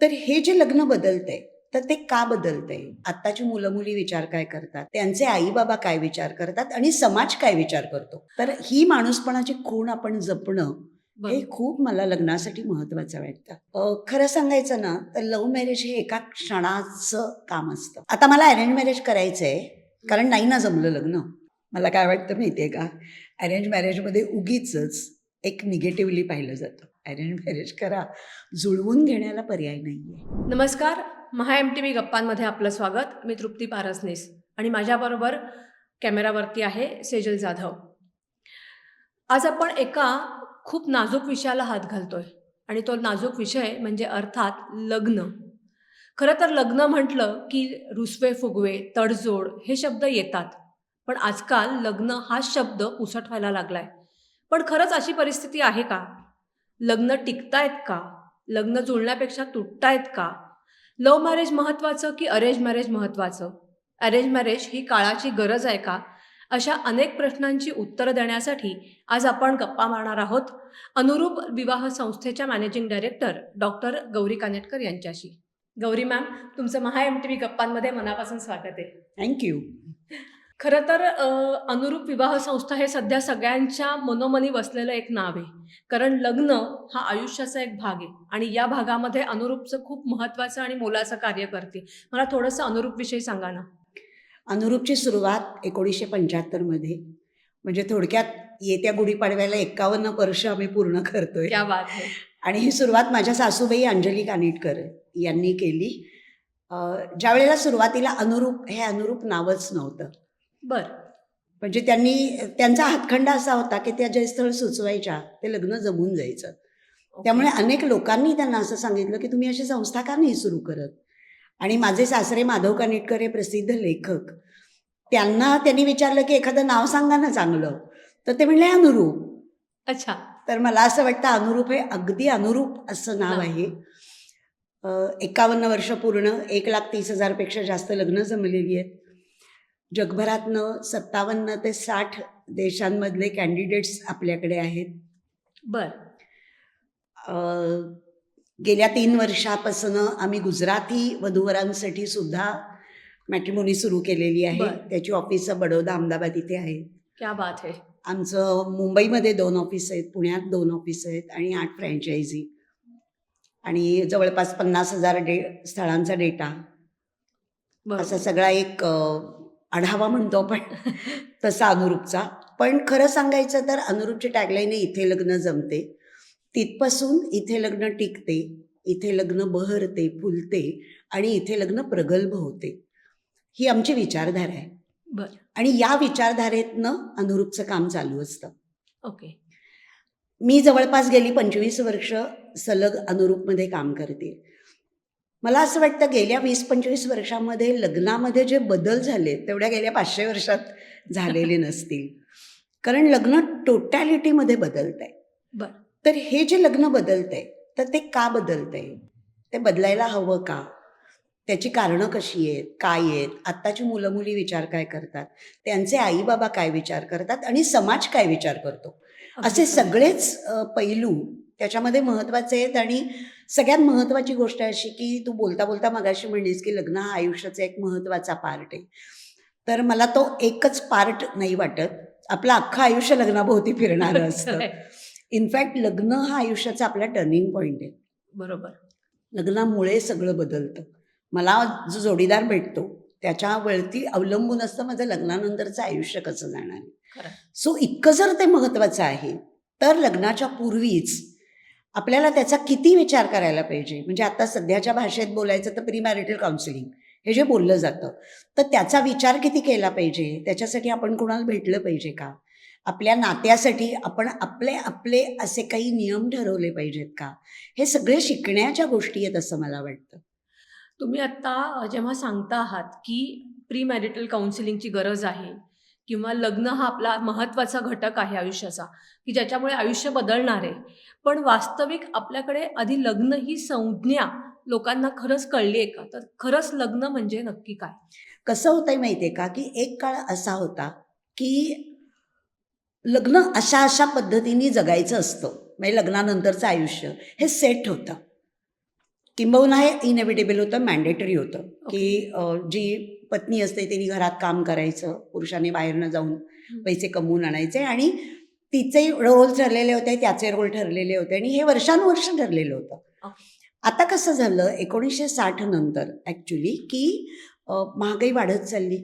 तर हे जे लग्न बदलतंय, तर ते का बदलतंय? आत्ताची मुलं-मुली विचार काय करतात? त्यांचे आई-बाबा काय विचार करतात? आणि समाज काय विचार करतो? तर ही माणूसपणाची खूण आपण जपणं, हे बरोबर. खूप मला लग्नासाठी महत्त्वाचं वाटतं. खरं सांगायचं ना, तर लव्ह मॅरेज हे एका क्षणाचं काम असतं. आता मला अरेंज मॅरेज करायचंय, कारण नाही ना जमलं लग्न. मला काय वाटतं माहिती आहे का? अरेंज मॅरेजमध्ये उगीचच एक निगेटिव्हली पाहिलं जातं. अरेंज मॅरेज करा, जुळवून घेण्याला पर्याय नाहीये. नमस्कार. महा-एम-टी-व्ही गप्पांमध्ये आपलं स्वागत. मी तृप्ती पारसनीस आणि माझ्याबरोबर कॅमेरावरती आहे सेजल जाधव. आज आपण एका खूप नाजूक विषयाला हात घालतोय आणि तो नाजूक विषय म्हणजे अर्थात लग्न. खरं तर लग्न म्हटलं की रुसवे-फुगवे, तडजोड हे शब्द येतात. पण आजकाल लग्न हा शब्द पुसट व्हायला लागलाय. पण खरंच अशी परिस्थिती आहे का? लग्न टिकतायत का? लग्न जुळण्यापेक्षा तुटतायत का? लव्ह मॅरेज महत्त्वाचं की अरेंज मॅरेज महत्त्वाचं? अरेंज मॅरेज ही काळाची गरज आहे का? अशा अनेक प्रश्नांची उत्तरं देण्यासाठी आज आपण गप्पा मारणार आहोत अनुरूप विवाह संस्थेच्या managing director doctor Gauri Kanetkar यांच्याशी. गौरी मॅम, तुमचं महा-एम-टी-व्ही गप्पांमध्ये मनापासून स्वागत आहे. थँक खरं तर अनुरूप विवाह संस्था हे सध्या सगळ्यांच्या मनोमनी बसलेलं एक नाव आहे. कारण लग्न हा आयुष्याचा एक भाग आहे आणि या भागामध्ये अनुरूपचं खूप महत्त्वाचं आणि मोलाचं कार्य करते. मला थोडंसं अनुरूपविषयी सांगा ना? अनुरूपची सुरुवात 1975 मध्ये, म्हणजे थोडक्यात येत्या गुढीपाडव्याला 51 वर्ष आम्ही पूर्ण करतोय. क्या बात है! आणि ही सुरुवात माझ्या सासूबाई अंजली कानिटकर यांनी केली. ज्यावेळेला सुरुवातीला अनुरूप हे अनुरूप नावच नव्हतं. बरं. म्हणजे त्यांचा हातखंडा असा होता, की त्या जे स्थळ सुचवायच्या ते लग्न जमून जायचं. ओके. त्यामुळे अनेक लोकांनी त्यांना असं सांगितलं, की तुम्ही अशी संस्था का नाही सुरू करत? आणि माझे सासरे माधव कानिटकर हे प्रसिद्ध लेखक. त्यांनी विचारलं, की एखादं नाव सांगा ना चांगलं. तर ते म्हणले अनुरूप. अच्छा. तर मला असं वाटतं अनुरूप हे अगदी अनुरूप असं नाव नाव. आहे. 51 वर्ष पूर्ण 1,30,000 पेक्षा जास्त लग्न जमलेली आहेत. जगभरातनं 57 ते 60 देशांमधले कॅन्डिडेट्स आपल्याकडे आहेत. बरं. अ, गेल्या 3 वर्षापासून आम्ही गुजराती वधूवरांसाठी सुद्धा मॅट्रिमोनी सुरू केलेली आहे. बरं. त्याची ऑफिसं बडोदा, अहमदाबाद इथे आहेत. क्या बात है! आमचं मुंबईमध्ये 2 ऑफिस आहेत, पुण्यात 2 ऑफिस आहेत आणि 8 फ्रँचायझी आणि जवळपास 50,000 स्थळांचा डेटा. असा बरोबर. सगळा एक आढावा म्हणतो आपण तसा अनुरूपचा. पण खरं सांगायचं तर अनुरूपची टॅगलाईन आहे, इथे लग्न जमते. तिथपासून इथे लग्न टिकते, इथे लग्न बहरते, फुलते आणि इथे लग्न प्रगल्भ होते. ही आमची विचारधारा आहे. बरं. आणि या विचारधारेतनं अनुरूपचं काम चालू असतं. ओके. मी जवळपास गेली 25 वर्ष सलग अनुरूपमध्ये काम करते. मला असं वाटतं गेल्या 20-25 वर्षामध्ये लग्नामध्ये जे बदल झाले, तेवढ्या गेल्या 500 वर्षात झालेले नसतील. कारण लग्न टोटॅलिटीमध्ये बदलतंय. बरं. तर हे जे लग्न बदलतंय, तर ते का बदलतंय? ते बदलायला हवं का? त्याची कारणं कशी आहेत? काय आहेत? आत्ताची मुलं-मुली विचार काय करतात? त्यांचे आई-बाबा काय विचार करतात? आणि समाज काय विचार करतो? अगदी असे खरं. सगळेच पैलू त्याच्यामध्ये महत्त्वाचे आहेत. आणि सगळ्यात महत्त्वाची गोष्ट अशी, की तू बोलता-बोलता मगाशी म्हणलीस, की लग्न हा आयुष्याचा एक महत्त्वाचा पार्ट आहे. तर मला तो एकच पार्ट नाही वाटत. आपलं अख्खं आयुष्य लग्नाभोवती फिरणारं असतं. खरंय. इनफॅक्ट लग्न हा आयुष्याचा आपला टर्निंग पॉइंट आहे. बरोबर. लग्नामुळे सगळं बदलतं. मला जो जोडीदार भेटतो, त्याच्यावरती अवलंबून असतं माझं लग्नानंतरचं आयुष्य कसं जाणार आहे. खरंय. सो इतकं जर ते महत्त्वाचं आहे, तर लग्नाच्या पूर्वीच आपल्याला त्याचा किती विचार करायला पाहिजे. म्हणजे आता सध्याच्या भाषेत बोलायचं तर प्री मॅरिटल काउन्सिलिंग हे जे बोललं जातं, तर त्याचा विचार किती केला पाहिजे. त्याच्यासाठी आपण कोणाला भेटलं पाहिजे का? आपल्या नात्यासाठी आपण आपले आपले असे काही नियम ठरवले पाहिजेत का? हे सगळे शिकण्याच्या गोष्टी आहेत असं मला वाटतं. तुम्ही आत्ता जेव्हा सांगता आहात, की प्री मॅरिटल काउन्सिलिंगची गरज आहे किंवा लग्न हा आपला महत्त्वाचा घटक आहे आयुष्याचा, की ज्याच्यामुळे आयुष्य बदलणार आहे. पण वास्तविक आपल्याकडे आधी लग्न ही संज्ञा लोकांना खरंच कळली आहे का? तर खरंच लग्न म्हणजे नक्की काय? कसं होतंय माहिती आहे का, की एक काळ असा होता, की लग्न अशा पद्धतीने जगायचं असतं. म्हणजे लग्नानंतरचं आयुष्य हे सेट होतं. किंबहुना हे इनएव्हिटेबल होतं, मॅन्डेटरी होतं की जी पत्नी असते तिने घरात काम करायचं, पुरुषांनी बाहेरनं जाऊन पैसे कमवून आणायचे आणि तिचे रोल ठरलेले होते, त्याचे रोल ठरलेले होते आणि हे वर्षानुवर्ष ठरलेलं होतं. ओके. आता कसं झालं 1960 नंतर ॲक्च्युली की महागाई वाढत चालली.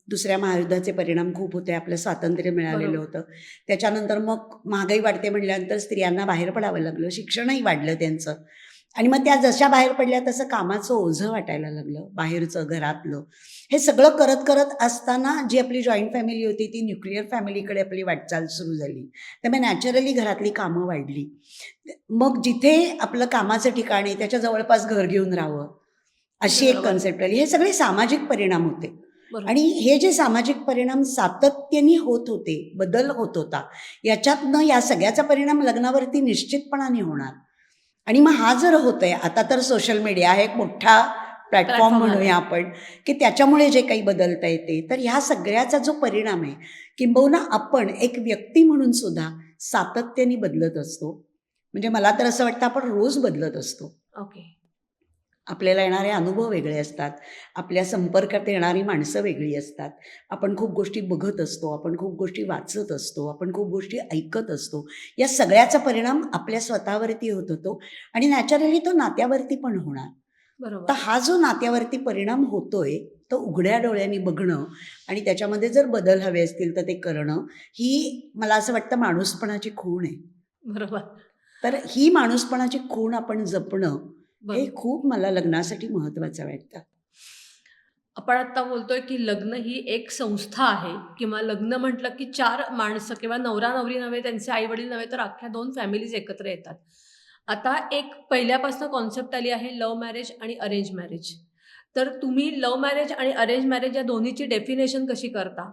दुसऱ्या महायुद्धाचे परिणाम खूप होते, आपलं स्वातंत्र्य मिळालेलं बरोबर. होतं. त्याच्यानंतर मग महागाई वाढते म्हटल्यानंतर स्त्रियांना बाहेर पडावं लागलं, शिक्षणही वाढलं त्यांचं आणि मग त्या जशा बाहेर पडल्या तसं कामाचं ओझं वाटायला लागलं, बाहेरचं, घरातलं. हे सगळं करत करत असताना जी आपली जॉईंट फॅमिली होती ती न्यूक्लिअर फॅमिलीकडे आपली वाटचाल सुरू झाली. त्यामुळे नॅचरली घरातली कामं वाढली. मग जिथे आपलं कामाचं ठिकाण आहे त्याच्या जवळपास घर घेऊन राहावं, अशी एक बरोबर. कन्सेप्ट आली. हे सगळे सामाजिक परिणाम होते बरोबर. आणि हे जे सामाजिक परिणाम सातत्याने होत होते, बदल होत होता, याच्यातनं या सगळ्याचा परिणाम लग्नावरती निश्चितपणाने होणार. आणि मग हा जर होतोय, आता तर सोशल मीडिया हा एक मोठा प्लॅटफॉर्म प्लॅटफॉर्म म्हणूया आलाय. आपण, की त्याच्यामुळे जे काही बदलता येते, तर ह्या सगळ्याचा जो परिणाम आहे, किंबहुना आपण एक व्यक्ती म्हणून सुद्धा सातत्याने बदलत असतो. म्हणजे मला तर असं वाटतं आपण रोज बदलत असतो. ओके. आपल्याला येणारे अनुभव वेगळे असतात, आपल्या संपर्कात येणारी माणसं वेगळी असतात, आपण खूप गोष्टी बघत असतो, आपण खूप गोष्टी वाचत असतो, आपण खूप गोष्टी ऐकत असतो. या सगळ्याचा परिणाम आपल्या स्वतःवरती होत होतो आणि नॅचरली तो नात्यावरती पण होणार. तर बरोबर. हा जो नात्यावरती परिणाम होतोय तो उघड्या डोळ्यांनी बघणं आणि त्याच्यामध्ये जर बदल हवे असतील तर ते करणं, ही मला असं वाटतं माणूसपणाची खूण आहे. बरोबर. तर ही माणूसपणाची खूण आपण जपणं हे बरोबर. खूप मला लग्नासाठी महत्त्वाचं वाटतं. आपण आता बोलतोय की लग्न ही एक संस्था आहे किंवा लग्न म्हटलं की 4 माणसं किंवा नवरा-नवरी नव्हे, त्यांचे आई-वडील नव्हे, तर अख्ख्या 2 फॅमिलीज एकत्र येतात. आता एक पहिल्यापासून कॉन्सेप्ट आली आहे लव्ह मॅरेज आणि अरेंज मॅरेज. तर तुम्ही लव्ह मॅरेज आणि अरेंज मॅरेज या दोन्हीची डेफिनेशन कशी करता?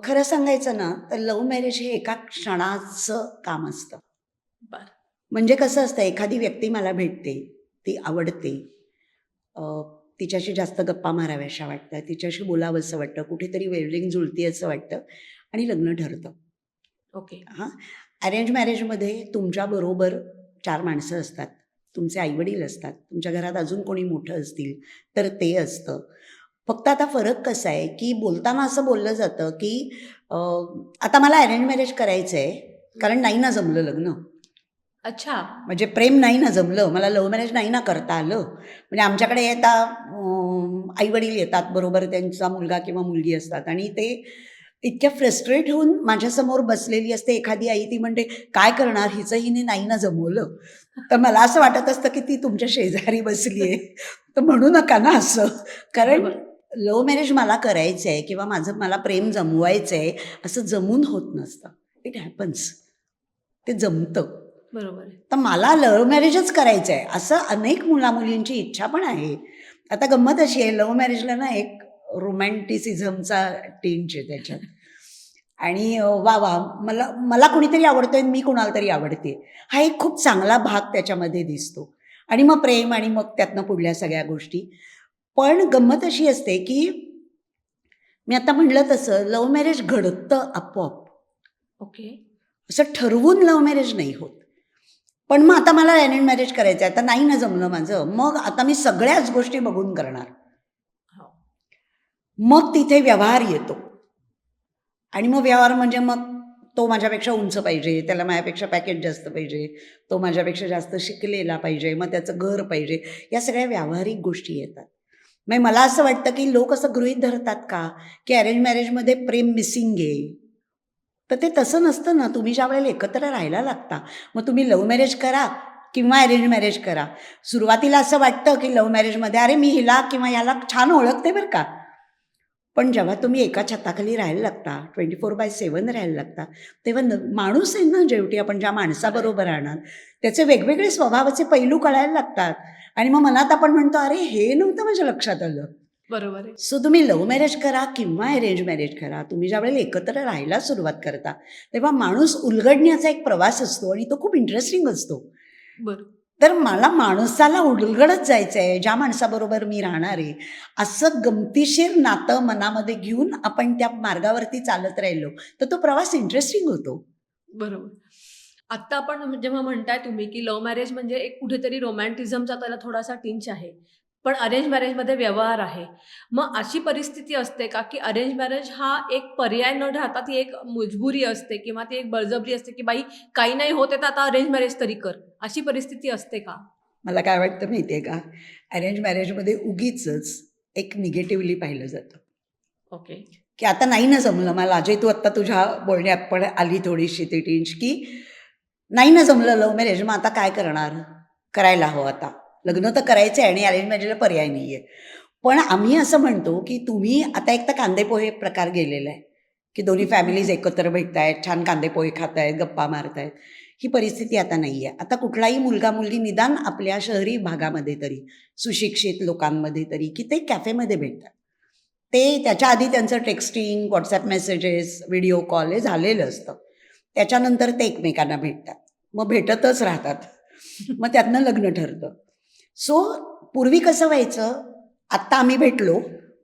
खरं सांगायचं ना तर लव्ह मॅरेज हे एका क्षणाचं काम असतं. बरं. म्हणजे कसं असतं एखादी व्यक्ती मला भेटते, ती आवडते, अ, तिच्याशी जास्त गप्पा माराव्याशा वाटतात, तिच्याशी बोलावंसं वाटतं, कुठेतरी वेव्हलिंग जुळती असं वाटतं आणि लग्न ठरतं. ओके. हां, अरेंज मॅरेजमध्ये तुमच्याबरोबर 4 माणसं असतात, तुमचे आईवडील असतात, तुमच्या घरात अजून कोणी मोठं असतील तर ते असतं. फक्त आता फरक कसा आहे, की बोलताना असं बोललं जातं, की अ, आता मला अरेंज मॅरेज करायचं आहे, कारण नाही ना जमलं लग्न. अच्छा. म्हणजे प्रेम नाही ना जमलं, मला लव्ह मॅरेज नाही ना करता आलं. म्हणजे आमच्याकडे येता आई-वडील येतात बरोबर त्यांचा मुलगा किंवा मुलगी असतात आणि ते इतक्या फ्रस्ट्रेट होऊन माझ्यासमोर बसलेली असते एखादी आई, ती म्हणते, "काय करणार? हिचं हिने नाही ना जमवलं." तर मला असं वाटत असतं, की ती तुमच्या शेजारी बसली आहे, तर म्हणू नका ना असं. कारण बरोबर. लव्ह मॅरेज मला करायचं आहे किंवा मला प्रेम जमवायचं आहे, असं जमून होत नसतं. It happens. ते जमतं. बरोबर आहे. तर मला लव्ह मॅरेजच करायचं आहे, असं अनेक मुलामुलींची इच्छा पण आहे. आता गंमत अशी आहे, लव्ह मॅरेजला ना एक रोमॅन्टिसिझमचा टिंच आहे त्याच्यात. आणि वाह! वाह! मला मला कुणीतरी आवडतंय आणि मी कुणाला तरी आवडते. हा एक खूप चांगला भाग त्याच्यामध्ये दिसतो. आणि मग प्रेम आणि मग त्यातनं पुढल्या सगळ्या गोष्टी. पण गंमत अशी असते, की मी आता म्हटलं तसं लव्ह मॅरेज घडतं आपोआप. ओके. असं ठरवून लव्ह मॅरेज नाही होत. पण मग आता मला अरेंज मॅरेज करायचं आहे. आता नाही ना जमलं माझं. मग आता मी सगळ्याच गोष्टी बघून करणार. हो. मग तिथे व्यवहार येतो आणि मग व्यवहार म्हणजे मग तो माझ्यापेक्षा उंच पाहिजे, त्याला माझ्यापेक्षा पॅकेज जास्त पाहिजे, तो माझ्यापेक्षा जास्त शिकलेला पाहिजे, मग त्याचं घर पाहिजे. या सगळ्या व्यावहारिक गोष्टी येतात. मग मला असं वाटतं, की लोक असं गृहीत धरतात का, की अरेंज मॅरेजमध्ये प्रेम मिसिंग आहे. तर ते तसं नसतं ना. तुम्ही ज्यावेळेला एकत्र राहायला लागता, मग तुम्ही लव्ह मॅरेज करा किंवा अरेंज मॅरेज करा. सुरुवातीला असं वाटतं, की लव्ह मॅरेजमध्ये अरे मी हिला किंवा ह्याला छान ओळखते बरं का. पण जेव्हा तुम्ही एका छताखाली राहायला लागता, 24/7 राहायला लागता, तेव्हा माणूस आहे ना शेवटी आपण ज्या खरं आहे. माणसाबरोबर राहणार, त्याचे वेगवेगळे स्वभावाचे पैलू कळायला लागतात आणि मग मनात आपण म्हणतो, "अरे हे नव्हतं माझ्या लक्षात आलं." बरोबर आहे. सो तुम्ही लव्ह मॅरेज करा किंवा अरेंज मॅरेज करा, तुम्ही ज्यावेळेला एकत्र राहायला सुरुवात करता, तेव्हा माणूस उलगडण्याचा एक प्रवास असतो आणि तो खूप इंटरेस्टिंग असतो. बरं. तर मला माणसाला उलगडत जायचं आहे, ज्या माणसाबरोबर मी राहणार आहे, असं गमतीशीर नातं मनामध्ये घेऊन आपण त्या मार्गावरती चालत राहिलो, तर तो प्रवास इंटरेस्टिंग होतो. बरोबर. आत्ता आपण जेव्हा म्हणताय तुम्ही, की लव्ह मॅरेज म्हणजे एक कुठेतरी रोमॅन्टिझमचा त्याला थोडासा टिंच आहे. पण अरेंज मॅरेजमध्ये व्यवहार आहे. मग अशी परिस्थिती असते का, की अरेंज मॅरेज हा एक पर्याय न राहता ती एक मजबुरी असते किंवा ती एक बळजबरी असते, की बाई काही नाही होत आहे तर आता अरेंज मॅरेज तरी कर. अशी परिस्थिती असते का? मला काय वाटतं माहिती आहे का, अरेंज मॅरेजमध्ये उगीचच एक निगेटिव्हली पाहिलं जातं, ओके. की आता नाही ना जमलं मला. अजय, तू आत्ता तुझ्या बोलण्यात पण आली थोडीशी ती टिंच, की नाही ना जमलं लव्ह मॅरेज, मग आता काय करणार? करायला हवं आता. लग्न तर करायचं आहे आणि अरेंज मॅरेजला पर्याय नाही आहे. पण आम्ही असं म्हणतो, की तुम्ही आता एक तर कांदेपोहे प्रकार गेलेला आहे, की दोन्ही फॅमिलीज एकत्र भेटतायत, छान कांदेपोहे खातायत, गप्पा मारतायत. ही परिस्थिती आता नाही आहे. आता कुठलाही मुलगा-मुलगी निदान आपल्या शहरी भागामध्ये तरी, सुशिक्षित लोकांमध्ये तरी, की ते कॅफेमध्ये भेटतात. ते त्याच्या आधी त्यांचं texting, WhatsApp messages, video call हे झालेलं असतं. त्याच्यानंतर ते एकमेकांना भेटतात. मग भेटतच राहतात. मग त्यातनं लग्न ठरतं. सो पूर्वी कसं व्हायचं, आत्ता आम्ही भेटलो,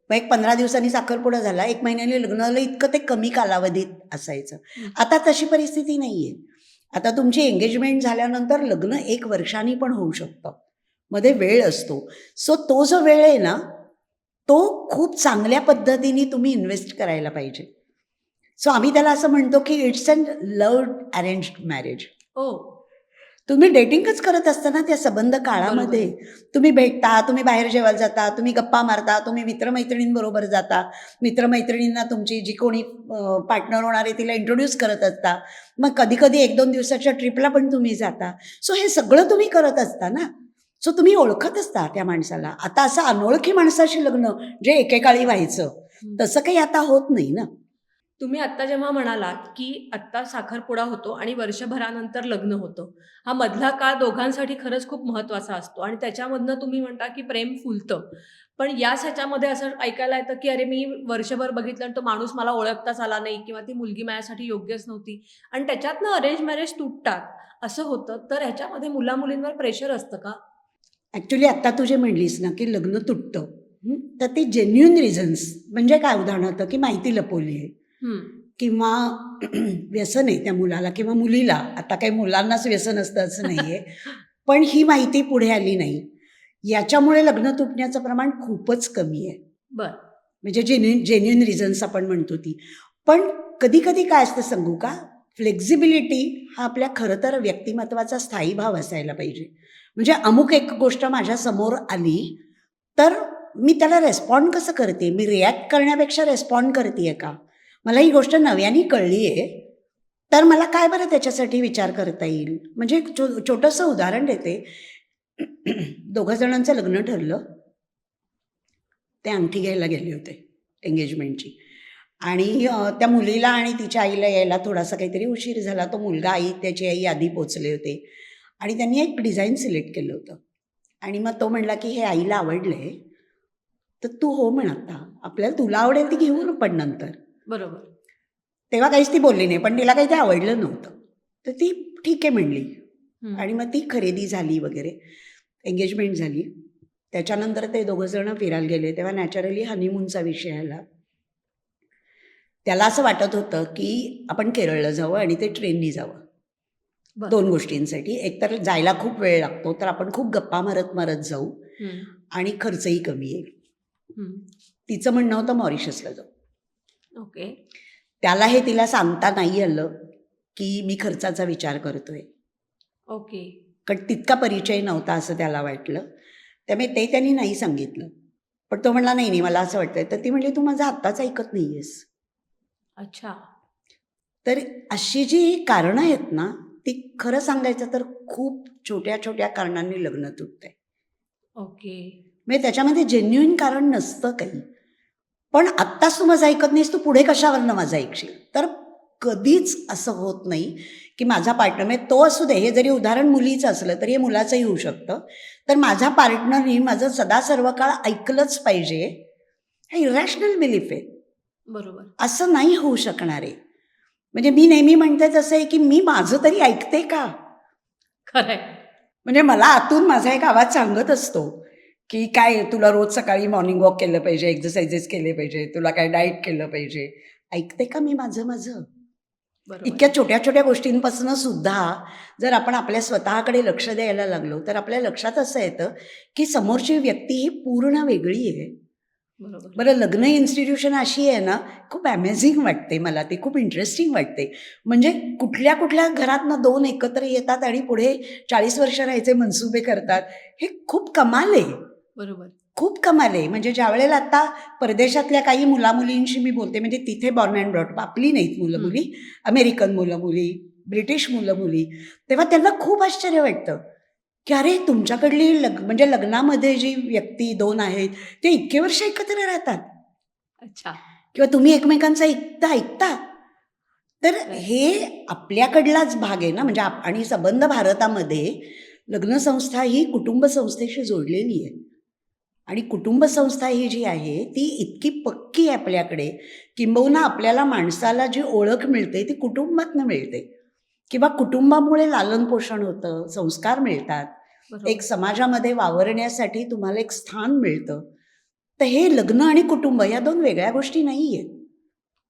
मग एक 15 दिवसांनी साखरपुडा झाला, 1 महिन्याने लग्न झालं, इतकं ते कमी कालावधीत असायचं. हं. आता तशी परिस्थिती नाही आहे. आता तुमची एंगेजमेंट झाल्यानंतर लग्न 1 वर्षांनी पण होऊ शकतं. मध्ये वेळ असतो. सो तो जो वेळ आहे ना, तो खूप चांगल्या पद्धतीने तुम्ही इन्व्हेस्ट करायला पाहिजे. सो आम्ही त्याला असं म्हणतो, की it's an love arranged marriage. Oh! तुम्ही डेटिंगच करत असताना त्या संबंध बरोबर काळामध्ये आहे. तुम्ही भेटता, तुम्ही बाहेर जेवायला जाता, तुम्ही गप्पा मारता, तुम्ही मित्रमैत्रिणींबरोबर जाता, मित्रमैत्रिणींना तुमची जी कोणी पार्टनर होणार आहे तिला इंट्रोड्यूस करत असता. मग कधी-कधी 1-2 दिवसाच्या ट्रिपला पण तुम्ही जाता. सो हे सगळं तुम्ही करत असता ना. सो तुम्ही ओळखत असता त्या माणसाला. आता असं अनोळखी माणसाशी लग्न जे एकेकाळी व्हायचं, हं. तसं काही आता होत नाही ना. तुम्ही आत्ता जेव्हा म्हणालात, की आत्ता साखरपुडा होतो आणि वर्षभरानंतर लग्न होतं. हा मधला काळ दोघांसाठी खरंच खूप महत्त्वाचा असतो आणि त्याच्यामधनं तुम्ही म्हणता, की प्रेम फुलतं. पण याच ह्याच्यामध्ये असं ऐकायला येतं, की अरे मी वर्षभर बघितलं आणि तो माणूस मला ओळखताच आला नाही किंवा ती मुलगी माझ्यासाठी योग्यच नव्हती आणि त्याच्यातनं अरेंज मॅरेज तुटतात, असं होतं. तर ह्याच्यामध्ये मुला-मुलींवर प्रेशर असतं का? ॲक्च्युली आत्ता तू जे म्हणलीस ना, की लग्न तुटतं. तर ते जेन्युइन रिझन्स म्हणजे काय उदाहरणार्थ, की माहिती लपवली आहे हं. किंवा व्यसन आहे त्या मुलाला किंवा मुलीला. आता काही मुलांनाच व्यसन असतं असं नाही आहे. पण ही माहिती पुढे आली नाही. याच्यामुळे लग्न तुटण्याचं प्रमाण खूपच कमी आहे. बरं. म्हणजे जेन्युइन रिझन्स आपण म्हणतो ती. पण कधी-कधी काय असतं सांगू का? फ्लेक्झिबिलिटी हा आपल्या खरं तर व्यक्तिमत्त्वाचा स्थायी भाव असायला पाहिजे. म्हणजे अमुक एक गोष्ट माझ्यासमोर आली, तर मी त्याला रिस्पॉन्ड कसं करते? मी रिॲक्ट करण्यापेक्षा रिस्पॉन्ड करते का? मला ही गोष्ट नव्याने कळली आहे, तर मला काय बरं त्याच्यासाठी विचार करता येईल? म्हणजे एक छोटंसं उदाहरण देते. दोघं जणांचं लग्न ठरलं. ते अंगठी घ्यायला गेले होते एंगेजमेंटची आणि त्या मुलीला आणि तिच्या आईला यायला थोडासा काहीतरी उशीर झाला. तो मुलगा त्याची आई आधी पोचले होते आणि त्यांनी एक डिझाईन सिलेक्ट केलं होतं आणि मग तो म्हणला, की हे आईला आवडले, तर तू हो म्हण आता. आपल्याला तुला आवडेल ती घेऊ ना पण नंतर. बरोबर. तेव्हा काहीच ती बोलली नाही, पण तिला काही ते आवडलं नव्हतं. तर ती ठीक आहे म्हणली हं. आणि मग ती खरेदी झाली वगैरे. एंगेजमेंट झाली. त्याच्यानंतर ते दोघं जण फिरायला गेले. तेव्हा नॅचरली हनीमूनचा विषय आला. त्याला असं वाटत होतं, की आपण केरळला जावं आणि ते ट्रेननी जावं. बरं. 2 गोष्टींसाठी. एक तर जायला खूप वेळ लागतो, तर आपण खूप गप्पा मारत-मारत जाऊ हं. आणि खर्चही कमी येईल. हं. तिचं म्हणणं होतं मॉरिशसला जाऊ. ओके. त्याला हे तिला सांगता नाही आलं, की मी खर्चाचा विचार करतोय. ओके. कारण तितका परिचय नव्हता असं त्याला वाटलं. त्यामुळे ते त्यांनी नाही सांगितलं. पण तो म्हणला, "नाही, नाही, मला असं वाटतंय." तर ती म्हणली, "तू माझं आत्ताच ऐकत नाही आहेस." अच्छा. तर अशी जी कारणं आहेत ना, ती खरं सांगायचं तर खूप छोट्या-छोट्या कारणांनी लग्न तुटतंय. ओके. म्हणजे त्याच्यामध्ये जेन्युइन कारण नसतं काही. पण आत्ताच तू माझं ऐकत नाहीस, तू पुढे कशावरनं माझं ऐकशील? तर कधीच असं होत नाही, की माझा पार्टनर म्हणजे तो असू दे, हे जरी उदाहरण मुलीचं असलं तरी हे मुलाचंही होऊ शकतं. तर माझ्या पार्टनरनी माझं सदा सर्व काळ ऐकलंच पाहिजे, हे इरॅशनल बिलीफ आहे. बरोबर. असं नाही होऊ शकणार आहे. म्हणजे मी नेहमी म्हणते तसं आहे, की मी माझं तरी ऐकते का? खरंय. म्हणजे मला आतून माझा एक आवाज सांगत असतो, की काय तुला रोज सकाळी मॉर्निंग वॉक केलं पाहिजे, एक्सरसाइजेस केले पाहिजे, तुला काय डाएट केलं पाहिजे. ऐकते का मी माझं? बरोबर. इतक्या छोट्या छोट्या गोष्टींपासून सुद्धा जर आपण आपल्या स्वतःकडे लक्ष द्यायला लागलो तर आपल्या लक्षात असं येतं की समोरची व्यक्ती ही पूर्ण वेगळी आहे. बरोबर. बरं, लग्न इन्स्टिट्यूशन अशी आहे ना, खूप अमेझिंग वाटते मला, ती खूप इंटरेस्टिंग वाटते. म्हणजे कुठल्या कुठल्या घरातनं दोन एकत्र येतात आणि पुढे 40 वर्ष राहायचे मनसुबे करतात. हे खूप कमाल आहे. बरोबर. खूप कमाल आहे. म्हणजे ज्यावेळेला आता परदेशातल्या काही मुलामुलींशी मी बोलते, म्हणजे तिथे बॉर्न अँड ब्रॉट आपली नाहीत मुलं मुली, अमेरिकन मुलं मुली, ब्रिटिश मुलं मुली, तेव्हा त्यांना खूप आश्चर्य वाटतं की अरे तुमच्याकडली म्हणजे लग्नामध्ये जी व्यक्ती दोन आहेत ते इतके वर्ष एकत्र राहतात अच्छा. किंवा तुम्ही एकमेकांचं ऐकता. तर Right. हे आपल्याकडलाच भाग आहे ना. म्हणजे आणि संबंध भारतामध्ये लग्नसंस्था ही कुटुंब संस्थेशी जोडलेली आहे आणि कुटुंब संस्था ही जी आहे ती इतकी पक्की आहे आपल्याकडे, किंबहुना आपल्याला माणसाला जी ओळख मिळते ती कुटुंबातनं मिळते किंवा कुटुंबामुळे लालन पोषण होतं, संस्कार मिळतात, बरोबर. एक समाजामध्ये वावरण्यासाठी तुम्हाला एक स्थान मिळतं. तर हे लग्न आणि कुटुंब या दोन वेगळ्या गोष्टी नाही आहेत.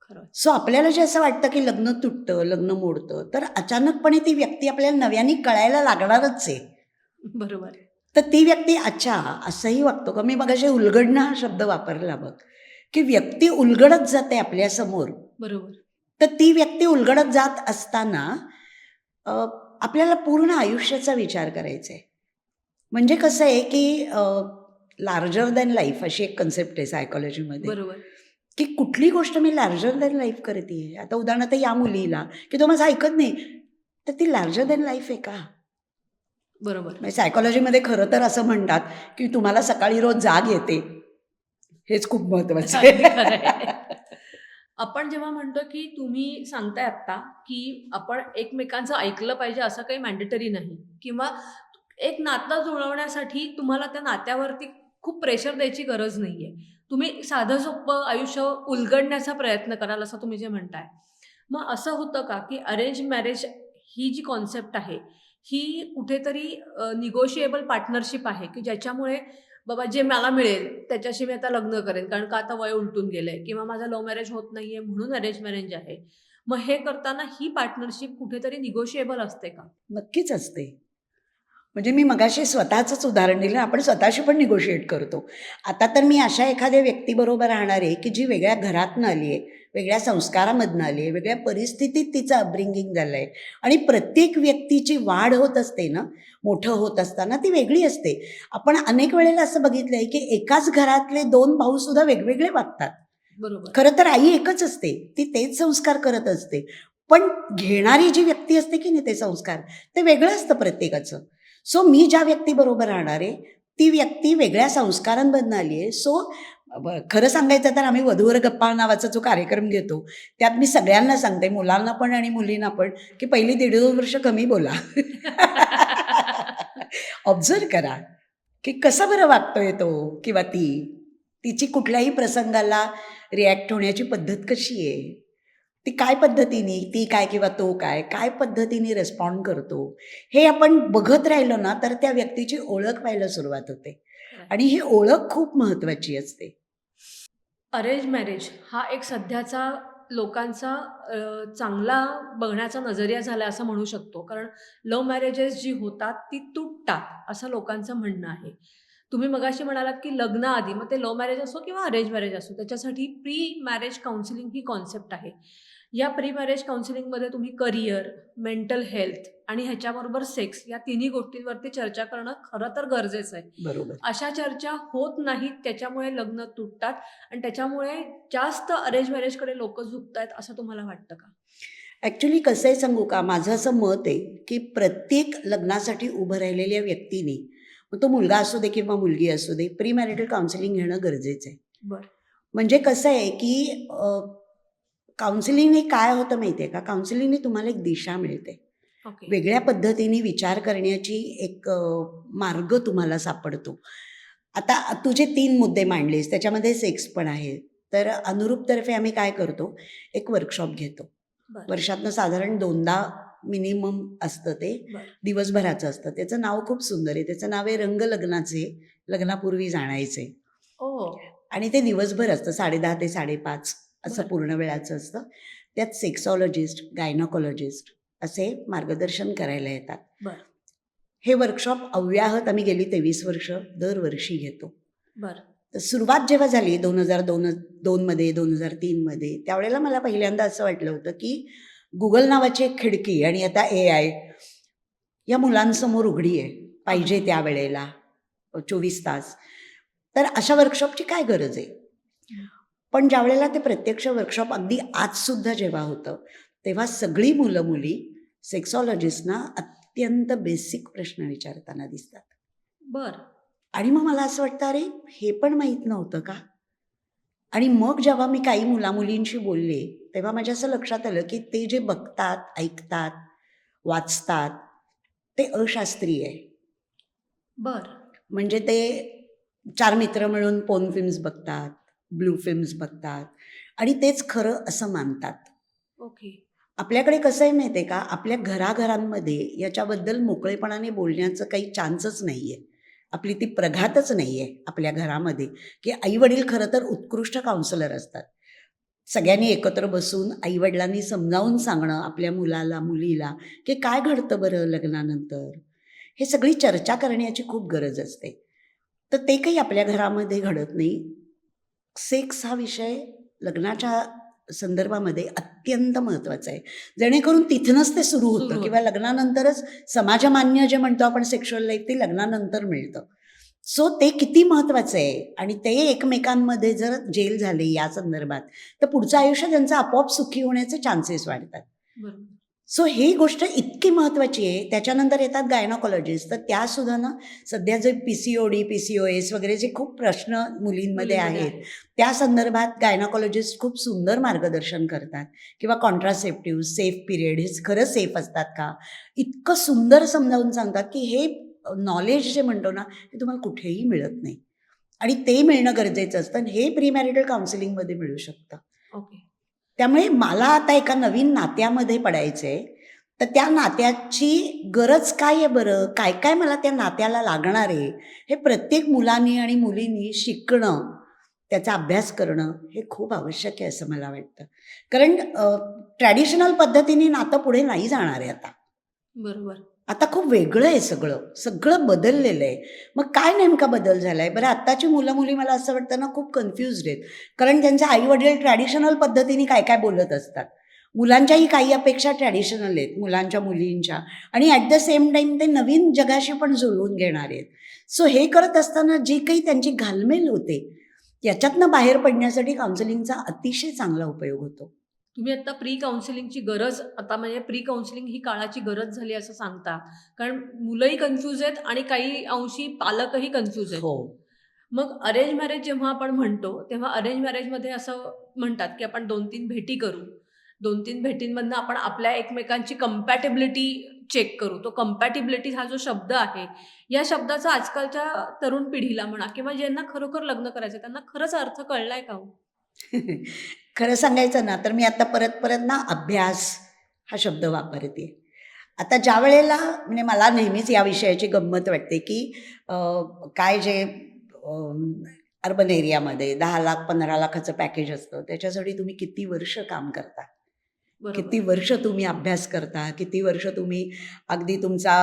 खरं. सो आपल्याला जे असं वाटतं की लग्न तुटतं, लग्न मोडतं, तर अचानकपणे ती व्यक्ती आपल्याला नव्याने कळायला लागणारच आहे. बरोबर. तर ती व्यक्ती अच्छा असंही वागतो का. मी मगाशी उलगडणं हा शब्द वापरला बघ, की व्यक्ती उलगडत जाते आपल्यासमोर. बरोबर. तर ती व्यक्ती उलगडत जात असताना अ, आपल्याला पूर्ण आयुष्याचा विचार करायचा आहे. म्हणजे कसं आहे की लार्जर दॅन लाईफ अशी एक कन्सेप्ट आहे सायकॉलॉजीमध्ये, बरोबर. की कुठली गोष्ट मी लार्जर दॅन लाईफ करते. आता उदाहरणार्थ या मुलीला की तो माझं ऐकत नाही, तर ती लार्जर दॅन लाईफ आहे का. बरोबर. म्हणजे सायकॉलॉजीमध्ये खरं तर असं म्हणतात की तुम्हाला सकाळी रोज जाग येते, हेच खूप महत्वाचं अगदी खरं आहे. आहे. आपण जेव्हा म्हणतो की तुम्ही सांगताय आत्ता की आपण एकमेकांचं ऐकलं पाहिजे असं काही मॅन्डेटरी नाही किंवा एक नातं जुळवण्यासाठी तुम्हाला त्या नात्यावरती खूप प्रेशर द्यायची गरज नाहीये. तुम्ही साधं सोपं आयुष्य उलगडण्याचा प्रयत्न कराल असं तुम्ही जे म्हणताय. मग असं होतं का की अरेंज मॅरेज ही जी कॉन्सेप्ट आहे, ही कुठेतरी निगोशिएबल पार्टनरशिप आहे की ज्याच्यामुळे बाबा जे मला मिळेल त्याच्याशी मी आता लग्न करेन कारण का आता वय उलटून गेलंय किंवा माझं लव्ह मॅरेज होत नाहीये म्हणून अरेंज मॅरेज आहे. मग हे करताना ही पार्टनरशिप कुठेतरी निगोशिएबल असते का? नक्कीच असते. म्हणजे मी मगाशी स्वतःचंच उदाहरण दिलं, आपण स्वतःशी पण निगोशिएट करतो. आता तर मी अशा एखाद्या व्यक्तीबरोबर राहणार आहे की जी वेगळ्या घरातनं आली आहे, वेगळ्या संस्कारामधनं आली आहे, वेगळ्या परिस्थितीत तिचं अपब्रिंगिंग झालं आहे आणि प्रत्येक व्यक्तीची वाढ होत असते ना, मोठं होत असताना ती वेगळी असते. आपण अनेक वेळेला असं बघितलं आहे की एकाच घरातले 2 भाऊसुद्धा वेगवेगळे वागतात. बरोबर. खरं तर आई एकच असते, ती तेच संस्कार करत असते. पण घेणारी जी व्यक्ती असते की नाही ते संस्कार, ते वेगळं असतं प्रत्येकाचं. सो मी ज्या व्यक्तीबरोबर राहणार आहे, ती व्यक्ती वेगळ्या संस्कारांमधनं आली आहे. सो खरं सांगायचं तर आम्ही वधूवर गप्पा नावाचा जो कार्यक्रम घेतो, त्यात मी सगळ्यांना सांगते, मुलांना पण आणि मुलींना पण, की पहिली 1.5-2 वर्ष कमी बोला. ऑब्झर्व्ह करा, की कसं बरं वागतोय तो किंवा ती. तिची कुठल्याही प्रसंगाला रिॲक्ट होण्याची पद्धत कशी आहे? ती काय पद्धतीने, ती काय किंवा तो काय, काय पद्धतीने रिस्पॉन्ड करतो, हे आपण बघत राहिलो ना, तर त्या व्यक्तीची ओळख व्हायला सुरुवात होते आणि ही ओळख खूप महत्त्वाची असते. अरेंज मॅरेज हा एक सध्याचा लोकांचा चांगला बघण्याचा नजरिया झाला असं म्हणू शकतो. कारण लव्ह मॅरेजेस जी होतात ती तुटतात असं लोकांचं म्हणणं आहे. तुम्ही मगाशी म्हणालात की लग्नाआधी मग ते लव्ह मॅरेज असो किंवा अरेंज मॅरेज असो त्याच्यासाठी प्री मॅरेज काउन्सिलिंग ही कॉन्सेप्ट आहे. या प्री मॅरेज काउन्सिलिंगमध्ये तुम्ही करिअर, मेंटल हेल्थ आणि ह्याच्याबरोबर सेक्स या तिन्ही गोष्टींवरती चर्चा करणं खरं तर गरजेचं आहे. बरोबर. अशा चर्चा होत नाहीत त्याच्यामुळे लग्न तुटतात आणि त्याच्यामुळे जास्त अरेंज मॅरेजकडे लोकं झुकतायत असं तुम्हाला वाटतं का? ॲक्च्युली कसं आहे सांगू का, माझं असं मत आहे, की प्रत्येक लग्नासाठी उभं राहिलेल्या व्यक्तीने, मग तो मुलगा असू दे किंवा मुलगी असू दे, प्री मॅरिटल काउन्सिलिंग घेणं गरजेचं आहे. बरं. म्हणजे कसं आहे, की काउन्सिलिंगने काय होतं माहिती आहे का, काउन्सिलिंगने तुम्हाला एक दिशा मिळते. ओके. वेगळ्या पद्धतीने विचार करण्याची एक मार्ग तुम्हाला सापडतो. आता तुझे 3 मुद्दे मांडलेस, त्याच्यामध्ये सेक्स पण आहे. तर अनुरूपतर्फे आम्ही काय करतो, एक वर्कशॉप घेतो. बरं. वर्षातनं साधारण 2दा मिनिमम असतं ते. बरं. दिवसभराचं असतं. त्याचं नाव खूप सुंदर आहे. त्याचं नाव आहे रंग लग्नाचे, लग्नापूर्वी जाणायचे. ओह! आणि ते दिवसभर असतं 10:30 ते 5:30 असं बरं. पूर्ण वेळाचं असतं. त्यात सेक्सॉलॉजिस्ट, गायनॉकॉलॉजिस्ट असे मार्गदर्शन करायला येतात. बरं. हे वर्कशॉप अव्याहत आम्ही गेली 23 वर्ष दरवर्षी घेतो. बरं. तर सुरुवात जेव्हा झाली 2002मध्ये 2003मध्ये, त्यावेळेला मला पहिल्यांदा असं वाटलं होतं की गुगल नावाची एक खिडकी आणि आता AI या मुलांसमोर उघडी आहे, पाहिजे त्यावेळेला 24 तास. तर अशा वर्कशॉपची काय गरज आहे? पण ज्यावेळेला ते प्रत्यक्ष वर्कशॉप अगदी आजसुद्धा जेव्हा होतं, तेव्हा सगळी मुलं मुली सेक्सॉलॉजिस्टना अत्यंत बेसिक प्रश्न विचारताना दिसतात. बरं. आणि मग मला असं वाटतं, अरे हे पण माहीत नव्हतं का? आणि मग जेव्हा मी काही मुलामुलींशी बोलले, तेव्हा माझ्या असं लक्षात आलं की ते जे बघतात, ऐकतात, वाचतात, ते अशास्त्रीय आहे. बरं. म्हणजे ते 4 मित्र मिळून पोर्न फिल्म्स बघतात, ब्लू फिल्म्स बघतात आणि तेच खरं असं मानतात. ओके. आपल्याकडे कसं आहे माहिती आहे का, आपल्या घराघरांमध्ये याच्याबद्दल मोकळेपणाने बोलण्याचं काही चान्सच नाही आहे. आपली ती प्रघातच नाही आहे आपल्या घरामध्ये, की आईवडील खरं तर उत्कृष्ट काउन्सिलर असतात. सगळ्यांनी एकत्र बसून आईवडिलांनी समजावून सांगणं आपल्या मुलाला, मुलीला, की काय घडतं बरं लग्नानंतर, हे सगळी चर्चा करण्याची खूप गरज असते. तर ते काही आपल्या घरामध्ये घडत नाही. सेक्स हा विषय लग्नाच्या संदर्भामध्ये अत्यंत महत्त्वाचा आहे, जेणेकरून तिथूनच ते सुरू होतं किंवा लग्नानंतरच समाजमान्य जे म्हणतो आपण सेक्शुअल लाईफ ते लग्नानंतर मिळतं. सो ते किती महत्त्वाचं आहे आणि ते एकमेकांमध्ये जर जेल झाले या संदर्भात, तर पुढचं आयुष्य त्यांचं आपोआप सुखी होण्याचे चान्सेस वाढतात. बरोबर. सो ही गोष्ट इतकी महत्त्वाची आहे. त्याच्यानंतर येतात गायनॉकॉलॉजिस्ट, तर त्यासुद्धा ना सध्या जे PCOD, PCOS वगैरे जे खूप प्रश्न मुलींमध्ये आहेत, त्या संदर्भात गायनॉकॉलॉजिस्ट खूप सुंदर मार्गदर्शन करतात किंवा कॉन्ट्रासेप्टिव्ह, सेफ पिरियड हे खरं सेफ असतात का? इतकं सुंदर समजावून सांगतात की हे नॉलेज जे म्हणतो ना, हे तुम्हाला कुठेही मिळत नाही आणि ते मिळणं गरजेचं असतं आणि हे प्रीमॅरिटल काउन्सिलिंगमध्ये मिळू शकतं. ओके. त्यामुळे मला आता एका नवीन नात्यामध्ये पडायचं आहे, तर त्या नात्याची गरज काय आहे बरं? काय काय मला त्या नात्याला लागणार आहे? हे प्रत्येक मुलांनी आणि मुलींनी शिकणं, त्याचा अभ्यास करणं हे खूप आवश्यक आहे असं मला वाटतं. कारण ट्रॅडिशनल पद्धतीने नातं पुढे नाही जाणार आहे आता. बरोबर. आता खूप वेगळं आहे सगळं, सगळं बदललेलं आहे. मग काय नेमका बदल झाला आहे? बरं आत्ताची मुलं-मुली मला असं वाटतं ना खूप कन्फ्युज्ड आहेत. कारण त्यांचे आई-वडील ट्रॅडिशनल पद्धतीने काय काय बोलत असतात. मुलांच्याही काही अपेक्षा ट्रॅडिशनल आहेत, मुलांच्या, मुलींच्या आणि ॲट द सेम टाईम ते नवीन जगाशी पण जुळवून घेणार आहेत. सो हे करत असताना जी काही त्यांची घालमेल होते, याच्यातनं बाहेर पडण्यासाठी काउन्सिलिंगचा अतिशय चांगला उपयोग होतो. तुम्ही आता प्री काउन्सिलिंगची गरज आता म्हणजे प्री काउन्सिलिंग ही काळाची गरज झाली असं सांगता. कारण मुलंही कन्फ्यूज आहेत आणि काही अंशी पालकही कन्फ्यूज आहेत. हो. मग अरेंज मॅरेज जेव्हा आपण म्हणतो, तेव्हा अरेंज मॅरेजमध्ये असं म्हणतात, की आपण 2-3 भेटी करू. 2-3 भेटींमधनं आपण आपल्या एकमेकांची कंपॅटिबिलिटी चेक करू. तो कंपॅटिबिलिटी हा जो शब्द आहे, या शब्दाचा आजकालच्या तरुण पिढीला म्हणा किंवा ज्यांना खरोखर लग्न करायचं त्यांना खरंच अर्थ कळलाय का हो? खरं सांगायचं ना तर मी आता परत परत ना अभ्यास हा शब्द वापरते. आता ज्या वेळेला म्हणजे मला नेहमीच या विषयाची गंमत वाटते की काय जे अर्बन एरियामध्ये 10 लाख 15 लाखाचं पॅकेज असतं त्याच्यासाठी तुम्ही किती वर्ष काम करता, किती बरोबर. वर्ष तुम्ही अभ्यास करता, किती वर्ष तुम्ही अगदी तुमचा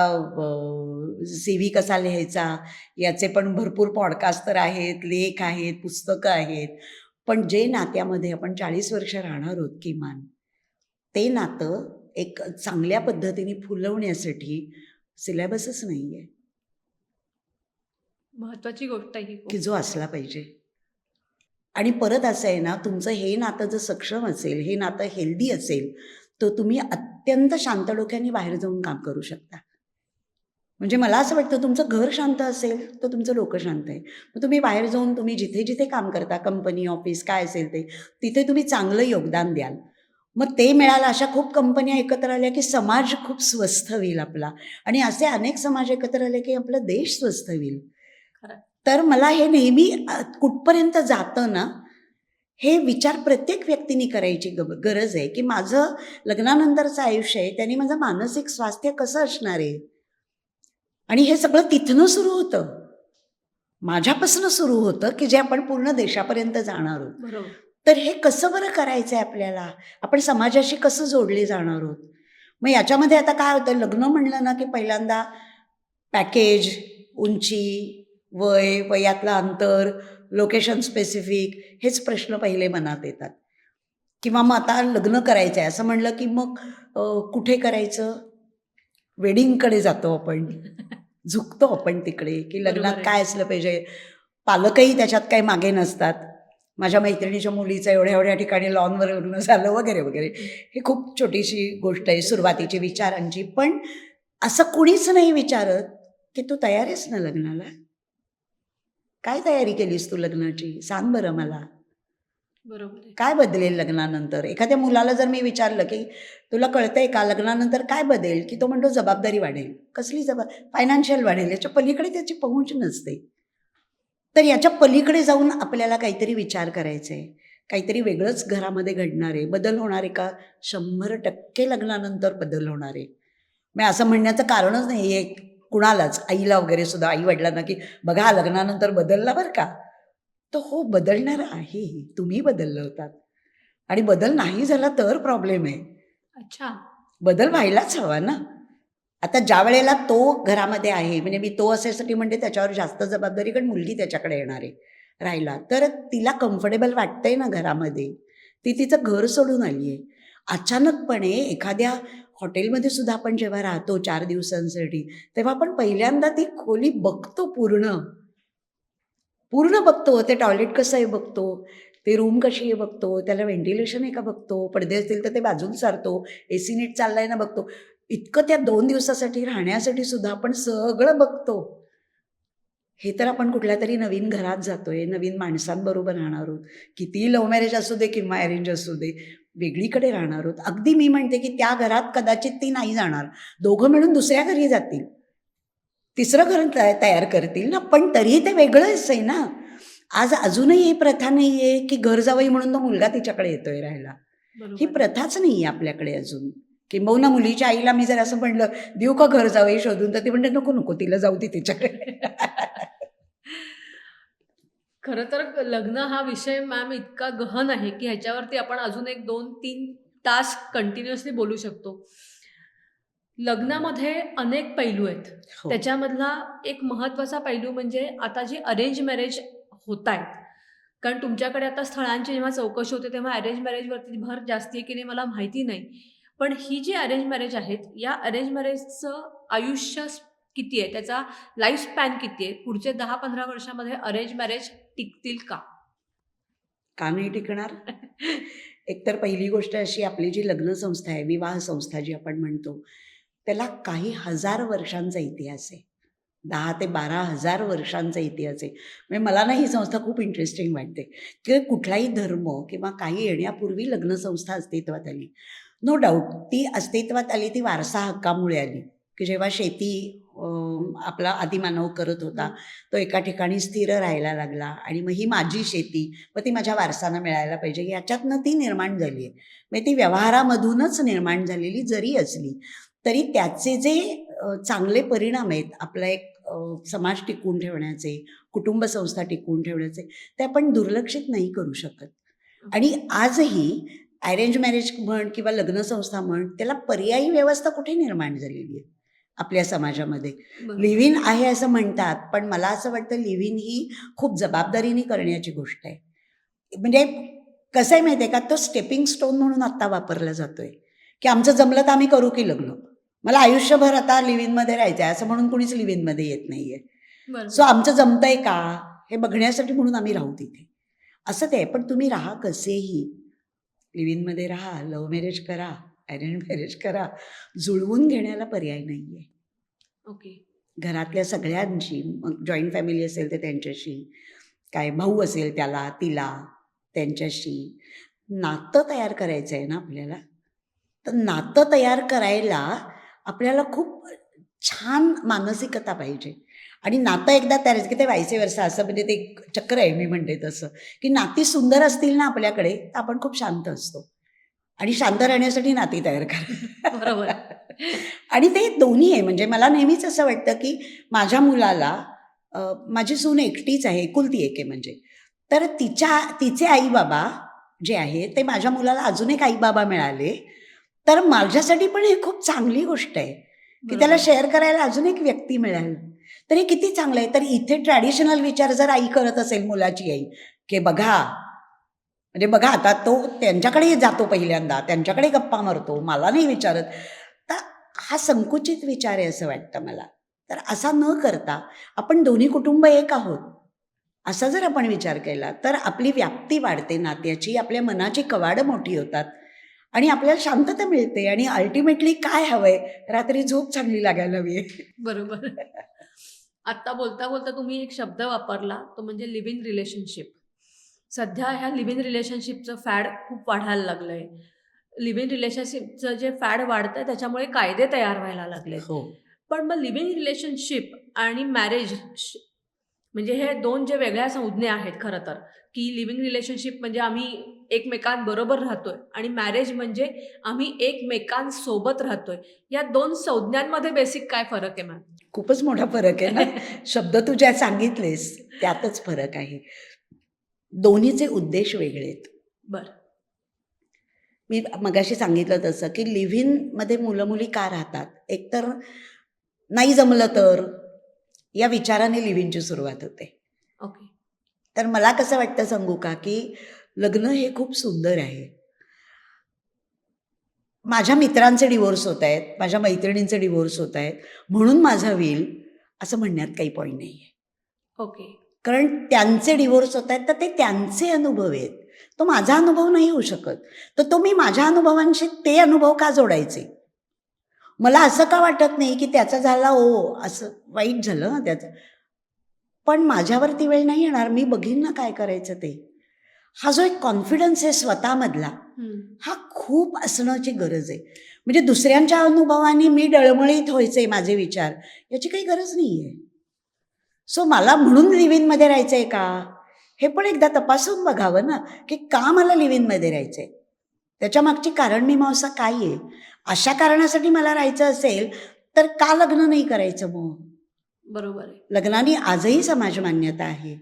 CV कसा लिहायचा याचे पण भरपूर पॉडकास्ट तर आहेत, लेख आहेत, पुस्तकं आहेत. पण जे नात्यामध्ये आपण 40 वर्ष राहणार आहोत किमान, ते नातं एक चांगल्या पद्धतीने फुलवण्यासाठी सिलेबसच नाही आहे, महत्वाची गोष्ट आहे ही की खूप. जो असला पाहिजे. आणि परत असं आहे ना, तुमचं हे नातं जर सक्षम असेल, हे नातं हेल्दी असेल, तर तुम्ही अत्यंत शांत डोक्याने बाहेर जाऊन काम करू शकता. म्हणजे मला असं वाटतं तुमचं घर शांत असेल, तर तुमचं डोकं शांत आहे. मग तुम्ही बाहेर जाऊन तुम्ही जिथे-जिथे काम करता, कंपनी, ऑफिस काय असेल ते, तिथे तुम्ही चांगलं योगदान द्याल. मग ते मिळालं अशा खूप कंपन्या एकत्र आल्या, की समाज खूप स्वस्थ होईल आपला आणि असे अनेक समाज एकत्र आले, की आपला देश स्वस्थ होईल. खरं. तर मला हे नेहमी कुठपर्यंत जातं ना, हे विचार प्रत्येक व्यक्तीने करायची गरज आहे, की माझं लग्नानंतरचं आयुष्य आहे, त्याने माझं मानसिक स्वास्थ्य कसं असणार आहे? आणि हे सगळं तिथनं सुरू होतं. माझ्यापासून सुरू होतं, की जे आपण पूर्ण देशापर्यंत जाणार आहोत. बरोबर. तर हे कसं बरं करायचं आहे आपल्याला? आपण समाजाशी कसं जोडले जाणार आहोत? मग याच्यामध्ये आता काय होतं, लग्न म्हणलं ना की पहिल्यांदा पॅकेज, उंची, वय, वयातलं अंतर, लोकेशन स्पेसिफिक हेच प्रश्न पहिले मनात येतात. किंवा मग आता लग्न करायचं आहे असं म्हणलं की मग कुठे करायचं? वेडिंगकडे जातो आपण. झुकतो आपण तिकडे, की बरोबर लग्नात आहे. काय असलं पाहिजे. पालकही त्याच्यात काही मागे नसतात. माझ्या मैत्रिणीच्या मुलीचं एवढ्या-एवढ्या ठिकाणी लॉनवर लग्न झालं वगैरे, वगैरे. ही खूप छोटीशी गोष्ट आहे सुरुवातीची विचारांची. पण असं कुणीच नाही विचारत, की "तू तयार आहेस ना लग्नाला? काय तयारी केलीस तू लग्नाची? सांग बरं मला." बरोबर आहे. काय बदलेल लग्नानंतर? एखाद्या मुलाला जर मी विचारलं, की "तुला कळतंय का लग्नानंतर काय बदलेल?" की तो म्हणतो, "जबाबदारी वाढेल." कसली फायनान्शियल वाढेल. याच्या पलीकडे त्याची पहुंच नसते. तर याच्या पलीकडे जाऊन आपल्याला काहीतरी विचार करायचा आहे. काहीतरी वेगळंच घरामध्ये घडणार आहे. बदल होणार आहे का? 100% लग्नानंतर बदल होणार आहे. मी असं म्हणण्याचं कारणच नाही आहे कुणालाच, आईला वगैरे सुद्धा, आई-वडिलांना, की "बघा लग्नानंतर बदलला बरं का." तर हो, बदलणार आहे. तुम्ही बदललं होतात आणि बदल नाही झाला तर प्रॉब्लेम आहे. अच्छा. बदल व्हायलाच हवा ना. आता ज्या वेळेला तो घरामध्ये आहे, म्हणजे मी तो अशासाठी म्हणते त्याच्यावर जास्त जबाबदारी, कारण मुलगी त्याच्याकडे येणार आहे राहायला. तर तिला कम्फर्टेबल वाटतंय ना घरामध्ये. ती तिचं घर सोडून आली आहे. अचानकपणे एखाद्या हॉटेलमध्ये सुद्धा आपण जेव्हा राहतो 4 दिवसांसाठी, तेव्हा आपण पहिल्यांदा ती खोली बघतो पूर्ण. पूर्ण बघतो. ते टॉयलेट कसं आहे बघतो, ते रूम कशी आहे बघतो, त्याला व्हेंटिलेशन आहे का बघतो, पडदे असतील तर ते बाजूला सारतो, एसी नीट चाललाय ना बघतो. इतकं त्या 2 दिवसासाठी राहण्यासाठी सुद्धा आपण सगळं बघतो. हे तर आपण कुठल्यातरी नवीन घरात जातोय, नवीन माणसांबरोबर राहणार आहोत. कितीही लव्ह मॅरेज असू दे किंवा अरेंज असू दे, वेगळीकडे राहणार आहोत. अगदी मी म्हणते की त्या घरात कदाचित ती नाही जाणार. दोघं मिळून दुसऱ्या घरी जातील. तिसरं घर तयार करतील ना, पण तरीही ते वेगळंच आहे ना. आज अजूनही ही प्रथा नाही आहे, की घर जावई म्हणून तो मुलगा तिच्याकडे येतोय राहायला. ही बरोबर आहे. प्रथाच नाही आहे आपल्याकडे अजून. किंबहुना मुलीच्या आईला मी जर असं म्हणलं, "देऊ का घर जावई शोधून?" तर ती म्हणते, "नको, नको, तिला जाऊ दे तिच्याकडे." खरं तर लग्न हा विषय मॅम इतका गहन आहे, की ह्याच्यावरती आपण अजून एक 2-3 तास कंटिन्युअसली बोलू शकतो. लग्नामध्ये अनेक पैलू आहेत. हो. त्याच्यामधला एक महत्त्वाचा पैलू म्हणजे आता जी अरेंज मॅरेज होतायत. कारण तुमच्याकडे आता स्थळांची जेव्हा चौकशी होते, तेव्हा अरेंज मॅरेजवरती भर जास्ती आहे की नाही मला माहिती नाही. पण ही जी अरेंज मॅरेज आहेत, या अरेंज मॅरेजचं आयुष्य किती आहे? त्याचा लाईफ स्पॅन किती आहे? पुढचे 10-15 वर्षामध्ये अरेंज मॅरेज टिकतील का? का नाही टिकणार? एकतर पहिली गोष्ट अशी, आपली जी लग्न संस्था आहे, विवाह संस्था जी आपण म्हणतो, त्याला काही हजार वर्षांचा इतिहास आहे. 10 ते 12,000 वर्षांचा इतिहास आहे. म्हणजे मला ना ही संस्था खूप इंटरेस्टिंग वाटते, की कुठलाही धर्म किंवा काही येण्यापूर्वी लग्न संस्था अस्तित्वात आली. नो डाऊट ती अस्तित्वात आली, ती वारसा हक्कामुळे आली, की जेव्हा शेती आपला आदिमानव करत होता, तो एका ठिकाणी स्थिर राहायला लागला आणि मग ही माझी शेती, मग ती माझ्या वारसांना मिळायला पाहिजे, याच्यातनं ती निर्माण झाली आहे. म्हणजे ती व्यवहारामधूनच निर्माण झालेली जरी असली, तरी त्याचे जे चांगले परिणाम आहेत, आपला एक समाज टिकवून ठेवण्याचे, कुटुंब संस्था टिकवून ठेवण्याचे, ते आपण दुर्लक्षित नाही करू शकत. आणि आजही अरेंज मॅरेज म्हण किंवा लग्नसंस्था म्हण, त्याला पर्यायी व्यवस्था कुठे निर्माण झालेली आहे आपल्या समाजामध्ये. बरोबर. लिव्ह इन आहे असं म्हणतात, पण मला असं वाटतं लिव्ह इन ही खूप जबाबदारीने करण्याची गोष्ट आहे. म्हणजे कसं आहे माहिती आहे का, तो स्टेपिंग स्टोन म्हणून आत्ता वापरला जातोय, की आमचं जमलं तर आम्ही करू की लग्न. मला आयुष्यभर आता लिव्ह इनमध्ये राहायचं आहे असं म्हणून कुणीच लिव्ह इनमध्ये येत नाहीये. सो बरोबर. आमचं जमतंय का हे बघण्यासाठी म्हणून आम्ही राहू तिथे. असं ते आहे. पण तुम्ही राहा कसेही. लिव्ह इनमध्ये राहा, लव्ह मॅरेज करा, अरेंज मॅरेज करा, जुळवून घेण्याला पर्याय नाही आहे. ओके. घरातल्या सगळ्यांची, मग जॉईंट फॅमिली असेल तर त्यांच्याशी, काय भाऊ असेल त्याला, तिला, त्यांच्याशी नातं तयार करायचं आहे ना आपल्याला. तर नातं तयार करायला आपल्याला खूप छान मानसिकता पाहिजे. आणि नातं एकदा तयार की ते व्हायसे वर्षा असं, म्हणजे ते एक चक्र आहे मी म्हणते तसं, की नाती सुंदर असतील ना आपल्याकडे तर आपण खूप शांत असतो. आणि शांत राहण्यासाठी नाती तयार करा. बरोबर. आणि ते दोन्ही आहे. म्हणजे मला नेहमीच असं वाटतं, की माझ्या मुलाला माझी सून एकटीच आहे, एकुलती एक आहे म्हणजे. तर तिचे आई-बाबा जे आहे ते माझ्या मुलाला अजून एक आई बाबा मिळाले, तर माझ्यासाठी पण हे खूप चांगली गोष्ट आहे की त्याला बरोबर. शेअर करायला अजून एक व्यक्ती मिळाली. तर हे किती चांगलं आहे. तर इथे ट्रॅडिशनल विचार जर आई करत असेल, मुलाची आई, की बघा, म्हणजे बघा आता तो त्यांच्याकडे जातो पहिल्यांदा, त्यांच्याकडे गप्पा मारतो, मला नाही विचारत. तर हा संकुचित विचार आहे असं वाटतं मला. तर असा न करता आपण दोन्ही कुटुंब एक आहोत असा जर आपण विचार केला तर आपली व्याप्ती वाढते नात्याची, आपल्या मनाची कवाडं मोठी होतात आणि आपल्याला शांतता मिळते. आणि अल्टिमेटली काय हवंय, रात्री झोप चांगली लागायला हवी. बरोबर. आत्ता बोलता बोलता तुम्ही एक शब्द वापरला, तो म्हणजे लिव्ह इन रिलेशनशिप. सध्या ह्या लिव्ह इन रिलेशनशिपचं फॅड खूप वाढायला लागलंय. लिव्ह इन रिलेशनशिपचं जे फॅड वाढतंय त्याच्यामुळे कायदे तयार व्हायला लागलेत. हो, पण मग लिव्ह इन रिलेशनशिप आणि मॅरेज म्हणजे हे दोन जे वेगळ्या संज्ञा आहेत खरं तर, की लिव्ह इन रिलेशनशिप म्हणजे आम्ही एकमेकांबरोबर राहतोय आणि मॅरेज म्हणजे आम्ही एकमेकांसोबत राहतोय. या दोन संज्ञांमध्ये बेसिक काय फरक आहे मॅम? खूपच मोठा फरक आहे ना. शब्द तू ज्या सांगितलेस त्यातच फरक आहे. दोन्हीचे उद्देश वेगळे आहेत. बरं. मी मगाशी सांगितलं तसं की लिव्ह इन मध्ये मुलं मुली का राहतात, एकतर नाही जमलं तर या विचाराने लिव्ह इनची सुरुवात होते. ओके. तर मला कसं वाटतं सांगू का, की लग्न हे खूप सुंदर आहे. माझ्या मित्रांचे डिवोर्स होत आहेत, माझ्या मैत्रिणींचे डिवोर्स होत आहेत, म्हणून माझा होईल असं म्हणण्यात काही पॉईंट नाही आहे. ओके. कारण त्यांचे डिवोर्स होत आहेत तर ते त्यांचे अनुभव आहेत, तो माझा अनुभव नाही होऊ शकत. तर तो मी माझ्या अनुभवांशी ते अनुभव का जोडायचे? मला असं का वाटत नाही की त्याचा झाला हो असं वाईट झालं ना त्याचं, पण माझ्यावरती वेळ नाही येणार, मी बघीन ना काय करायचं ते. हा जो एक कॉन्फिडन्स आहे स्वतःमधला, हं. हा खूप असण्याची गरज आहे. म्हणजे दुसऱ्यांच्या अनुभवाने मी डळमळीत व्हायचे माझे विचार, याची काही गरज नाही आहे. सो मला म्हणून लिव्ह इनमध्ये राहायचं आहे का, हे पण एकदा तपासून बघावं ना, की का मला लिव्ह इनमध्ये राहायचं आहे, त्याच्या मागची कारणमीमांसा काय आहे. अशा कारणासाठी मला राहायचं असेल तर का लग्न नाही करायचं मग? बरोबर आहे. लग्नाने आजही समाज मान्यता आहे.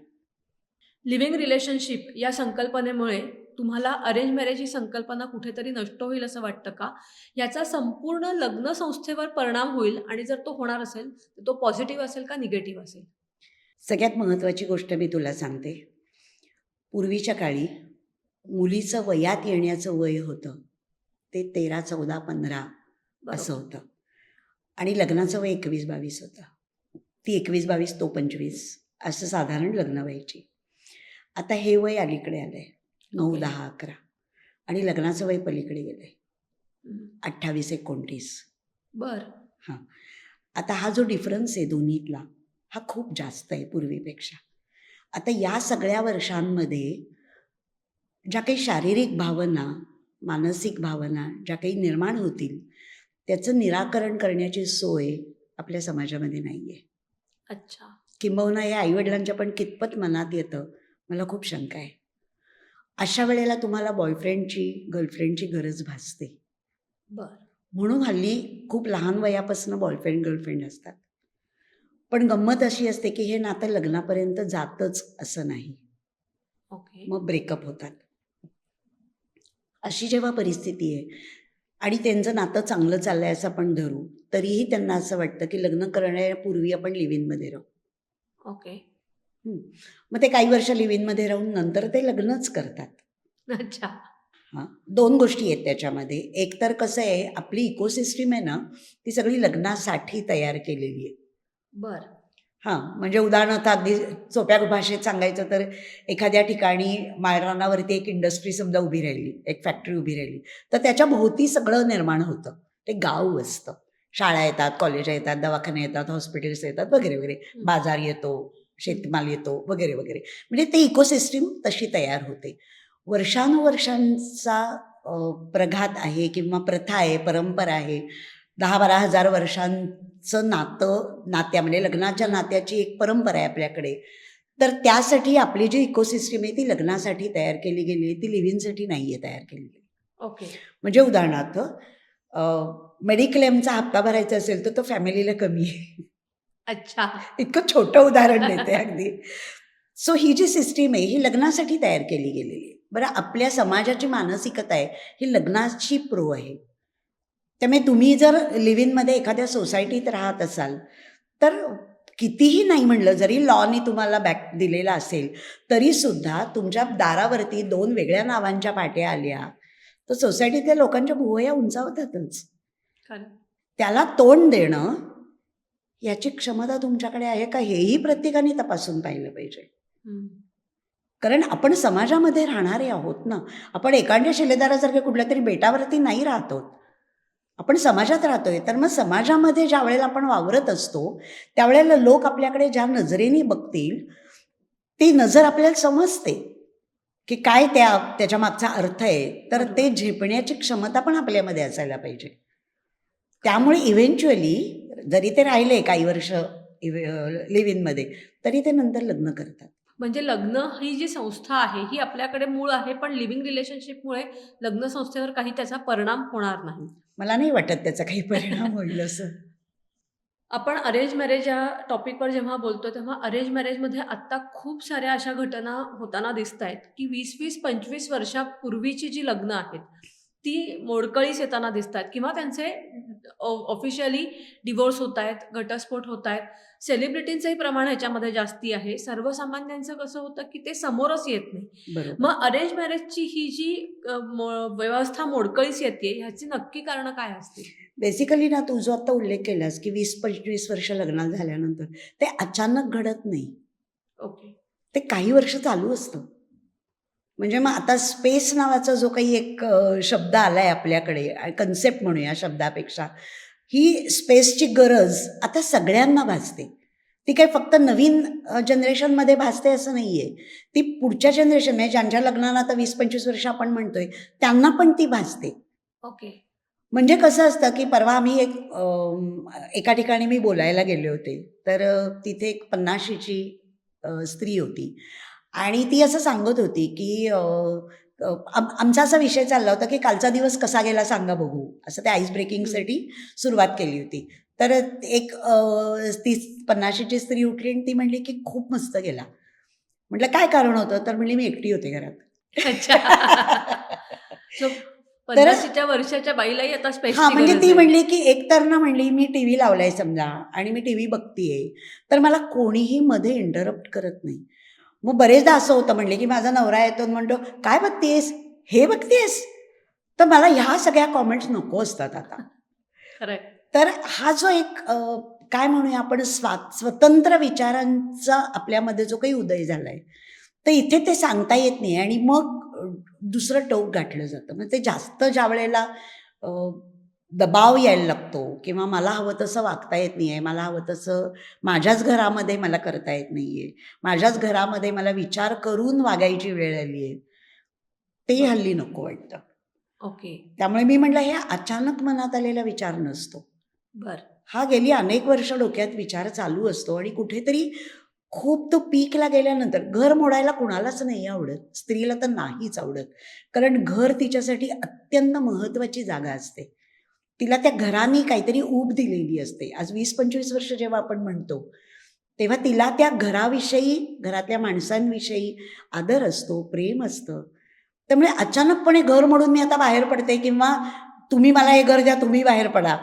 लिव्हिंग रिलेशनशिप या संकल्पनेमुळे तुम्हाला अरेंज मॅरेज ही संकल्पना कुठेतरी नष्ट होईल असं वाटतं का? याचा संपूर्ण लग्न संस्थेवर परिणाम होईल आणि जर तो होणार असेल, तर तो पॉझिटिव्ह असेल का निगेटिव्ह असेल? सगळ्यात महत्त्वाची गोष्ट मी तुला सांगते. पूर्वीच्या काळी मुलीचं वयात येण्याचं वय होतं ते 13, 14, 15 असं बरोबर. होतं आणि लग्नाचं वय 21-22 होतं. ती 21-22 तो 25 असं साधारण लग्न व्हायची. आता हे वय अलीकडे आलं आहे 9, ओके. 10, 11 आणि लग्नाचं वय पलीकडे गेलं आहे हं. 28-29. बरं. हां, आता हा जो डिफरन्स आहे दोन्हीतला हा खूप जास्त आहे पूर्वीपेक्षा. आता या सगळ्या वर्षांमध्ये ज्या काही शारीरिक भावना, मानसिक भावना ज्या काही निर्माण होतील, त्याचं निराकरण करण्याची सोय आपल्या समाजामध्ये नाही आहे. अच्छा. किंबहुना या आईवडिलांच्या पण कितपत मनात येतं, मला खूप शंका आहे. अशा वेळेला तुम्हाला बॉयफ्रेंडची, गर्लफ्रेंडची गरज भासते. बरं. म्हणून हल्ली खूप लहान वयापासून बॉयफ्रेंड, गर्लफ्रेंड असतात. पण गंमत अशी असते की हे नातं लग्नापर्यंत जातच असं नाही. ओके. मग ब्रेकअप होतात. अशी जेव्हा परिस्थिती आहे आणि त्यांचं नातं चांगलं चाललं आहे असं आपण धरू, तरीही त्यांना असं वाटतं की लग्न करण्यापूर्वी आपण लिव्ह इनमध्ये राहू. ओके. मग ते काही वर्ष लिव्ह इनमध्ये राहून नंतर ते लग्नच करतात. अच्छा. हां, 2 गोष्टी आहेत त्याच्यामध्ये. एक तर कसं आहे, आपली इकोसिस्टम आहे ना, ती सगळी लग्नासाठी तयार केलेली आहे. बरं. हां, म्हणजे उदाहरणार्थ अगदी सोप्या भाषेत सांगायचं तर एखाद्या ठिकाणी माळरानावरती एक इंडस्ट्री समजा उभी राहिली, एक फॅक्टरी उभी राहिली, तर त्याच्या भोवती सगळं निर्माण होतं. ते गाव असतं. शाळा येतात, कॉलेज येतात, दवाखाने येतात, हॉस्पिटल्स येतात वगैरे, वगैरे. हं. बाजार येतो, शेतमाल येतो वगैरे, वगैरे. म्हणजे ते इकोसिस्टम तशी तयार होते. वर्षानुवर्षांचा प्रघात आहे किंवा प्रथा आहे, परंपरा आहे. 10-12 हजार वर्षांचं नात्यामध्ये लग्नाच्या हं. नात्याची एक परंपरा आहे आपल्याकडे. तर त्यासाठी आपली जी इकोसिस्टम आहे ती लग्नासाठी तयार केली गेली आहे, ती लिव्ह इनसाठी नाही आहे तयार केली गेली. ओके. म्हणजे उदाहरणार्थ मेडिक्लेमचा हप्ता भरायचा असेल तर तो फॅमिलीला कमी आहे. अच्छा. इतकं छोटं उदाहरण देते अगदी. सो ही जी सिस्टीम आहे ही लग्नासाठी तयार केली गेलेली आहे. बरं, आपल्या समाजाची मानसिकता आहे ही लग्नाची प्रो आहे. त्यामुळे तुम्ही जर लिव्ह इनमध्ये एखाद्या सोसायटीत राहत असाल तर कितीही नाही म्हणलं, जरी लॉनी तुम्हाला बॅक दिलेला असेल तरीसुद्धा तुमच्या दारावरती 2 वेगळ्या नावांच्या पाट्या आल्या तर सोसायटीतल्या लोकांच्या भुवया उंचावतातच. खरं. त्याला तोंड देणं याची क्षमता तुमच्याकडे आहे का हेही प्रत्येकाने तपासून पाहिलं पाहिजे. हम्म. कारण आपण समाजामध्ये राहणारे आहोत ना. आपण एखाद्या शिलेदारासारख्या कुठल्या तरी बेटावरती नाही राहतो, आपण समाजात राहतोय. तर मग समाजामध्ये ज्या वेळेला आपण वावरत असतो त्यावेळेला लोक आपल्याकडे ज्या नजरेने बघतील ती नजर आपल्याला समजते की काय त्याच्या मागचा अर्थ आहे. तर बरोबर. ते झेपण्याची क्षमता पण आपल्यामध्ये असायला पाहिजे. त्यामुळे इव्हेंच्युअली जरी ते राहिले काही वर्ष लिव्ह इनमध्ये तरी ते नंतर लग्न करतात. म्हणजे लग्न ही जी संस्था आहे ही आपल्याकडे मूळ आहे, पण लिव्हिंग रिलेशनशिपमुळे लग्न संस्थेवर काही त्याचा परिणाम होणार नाही. मला नाही वाटत त्याचा काही परिणाम होईल असं. आपण अरेंज मॅरेज या टॉपिकवर जेव्हा बोलतो तेव्हा अरेंज मॅरेजमध्ये आत्ता खूप साऱ्या अशा घटना होताना दिसत आहेत की 20-25 वर्षापूर्वीची जी लग्न आहेत ती मोडकळीस येताना दिसत आहेत किंवा त्यांचे ऑफिशियली डिवोर्स होत आहेत, घटस्फोट होत आहेत. सेलिब्रिटींचंही प्रमाण ह्याच्यामध्ये जास्ती आहे. सर्वसामान्यांचं कसं होतं की ते समोरच येत नाही. बरोबर. मग अरेंज मॅरेजची ही जी व्यवस्था मोडकळीस येते ह्याची नक्की कारणं काय असतील? बेसिकली ना, तू जो आता उल्लेख केलास की 20-25 वर्ष लग्नात झाल्यानंतर ते अचानक घडत नाही. ओके. ते काही वर्ष चालू असतं. म्हणजे मग आता स्पेस नावाचा जो काही एक शब्द आला आहे आपल्याकडे, कन्सेप्ट म्हणूया शब्दापेक्षा, ही स्पेसची गरज आता सगळ्यांना भासते. ती काही फक्त नवीन जनरेशनमध्ये भासते असं नाही आहे. ती पुढच्या जनरेशन म्हणजे ज्यांच्या लग्नाला आता 20-25 वर्ष आपण म्हणतोय त्यांना पण ती भासते. ओके. म्हणजे कसं असतं की परवा आम्ही एका ठिकाणी मी बोलायला गेले होते. तर तिथे एक 50शीची स्त्री होती आणि ती असं सांगत होती की आमचा असा विषय चालला होता की कालचा दिवस कसा गेला सांगा बघू, असं ते आईस ब्रेकिंगसाठी सुरुवात केली होती. तर एक ती 50शीची स्त्री उठली आणि ती म्हणली की खूप मस्त गेला. म्हटलं काय कारण होतं? तर म्हणली मी एकटी होते घरात. अच्छा. सो तर 50च्या वर्षाच्या बाईलाही आता हां, स्पेसची म्हणजे गरज ती आहे. म्हणली की एकतर ना म्हणली मी टीव्ही लावलाय समजा आणि मी टीव्ही बघतीये तर मला कोणीही मध्ये इंटरप्ट करत नाही. मग बरेचदा असं होतं म्हणले की माझा नवरा येतो आणि म्हणतो काय बघतेस, हे बघतेस? तर मला ह्या सगळ्या कॉमेंट्स नको असतात आता. खरंय. तर हा जो एक काय म्हणूया आपण स्वतंत्र विचारांचा आपल्यामध्ये जो काही उदय झालाय तर इथे ते सांगता येत नाही आणि मग दुसरं टोक गाठलं जातं. मग ते जास्त ज्या वेळेला दबाव यायला लागतो किंवा मला हवं तसं वागता येत नाही आहे, मला हवं तसं माझ्याच घरामध्ये मला करता येत नाही आहे, माझ्याच घरामध्ये मला विचार करून वागायची वेळ आली आहे, ते हल्ली नको वाटतं. ओके. त्यामुळे मी म्हटलं हे अचानक मनात आलेला विचार नसतो. बरं. हा गेली अनेक वर्ष डोक्यात विचार चालू असतो आणि कुठेतरी खूप तो पीकला गेल्यानंतर घर मोडायला कुणालाच नाही आवडत, स्त्रीला तर नाहीच आवडत. कारण घर तिच्यासाठी अत्यंत महत्त्वाची जागा असते. तिला त्या घराने काहीतरी ऊब दिलेली असते. आज 20-25 वर्ष जेव्हा आपण म्हणतो तेव्हा तिला त्या घराविषयी, घरातल्या माणसांविषयी आदर असतो, प्रेम असतं. त्यामुळे अचानकपणे घर मोडून मी आता बाहेर पडते किंवा तुम्ही मला हे घर द्या, तुम्ही बाहेर पडा,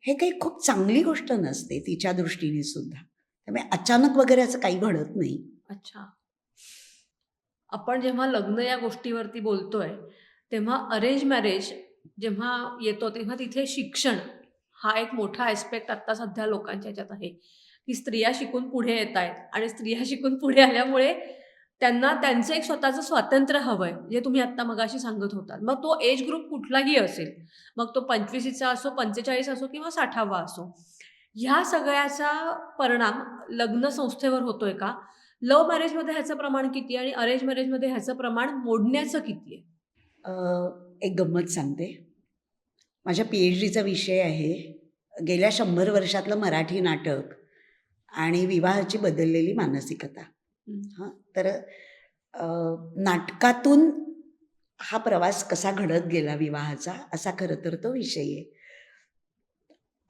हे काही खूप चांगली गोष्ट नसते तिच्या दृष्टीने सुद्धा. त्यामुळे अचानक वगैरे असं काही घडत नाही. अच्छा. आपण जेव्हा लग्न या गोष्टीवरती बोलतोय तेव्हा अरेंज मॅरेज जेव्हा येतो तेव्हा तिथे शिक्षण हा एक मोठा ॲस्पेक्ट आत्ता सध्या लोकांच्या ह्याच्यात आहे की स्त्रिया शिकून पुढे येत आहेत आणि स्त्रिया शिकून पुढे आल्यामुळे त्यांना त्यांचं एक स्वतःचं स्वातंत्र्य हवं आहे, जे तुम्ही आत्ता मगाशी सांगत होतात. मग तो एज ग्रुप कुठलाही असेल, मग तो 25चा असो, 45 असो किंवा 60वा असो, ह्या सगळ्याचा परिणाम लग्न संस्थेवर होतोय का? लव्ह मॅरेजमध्ये ह्याचं प्रमाण किती आणि अरेंज मॅरेजमध्ये ह्याचं प्रमाण मोडण्याचं किती आहे? एक गंमत सांगते. माझ्या PhDचा विषय आहे गेल्या 100 वर्षातलं मराठी नाटक आणि विवाहाची बदललेली मानसिकता. हां, तर नाटकातून हा प्रवास कसा घडत गेला विवाहाचा, असा खरं तर तो विषय आहे.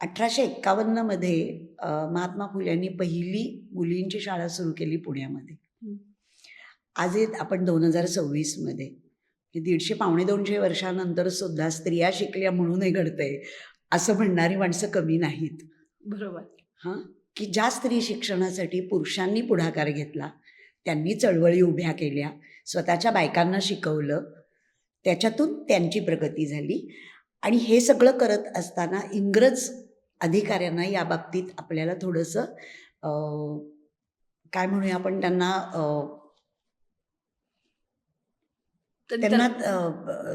1851 मध्ये महात्मा फुले यांनी पहिली मुलींची शाळा सुरू केली पुण्यामध्ये. हं. आज आपण 2026 मध्ये 150-200 वर्षानंतर सुद्धा स्त्रिया शिकल्या म्हणून हे घडतंय असं म्हणणारी माणसं कमी नाहीत. बरोबर. हां, की ज्या स्त्री शिक्षणासाठी पुरुषांनी पुढाकार घेतला, त्यांनी चळवळी उभ्या केल्या, स्वतःच्या बायकांना शिकवलं, त्याच्यातून त्यांची प्रगती झाली. आणि हे सगळं करत असताना इंग्रज अधिकाऱ्यांना या बाबतीत आपल्याला थोडंसं काय म्हणूया आपण त्यांना त्यांना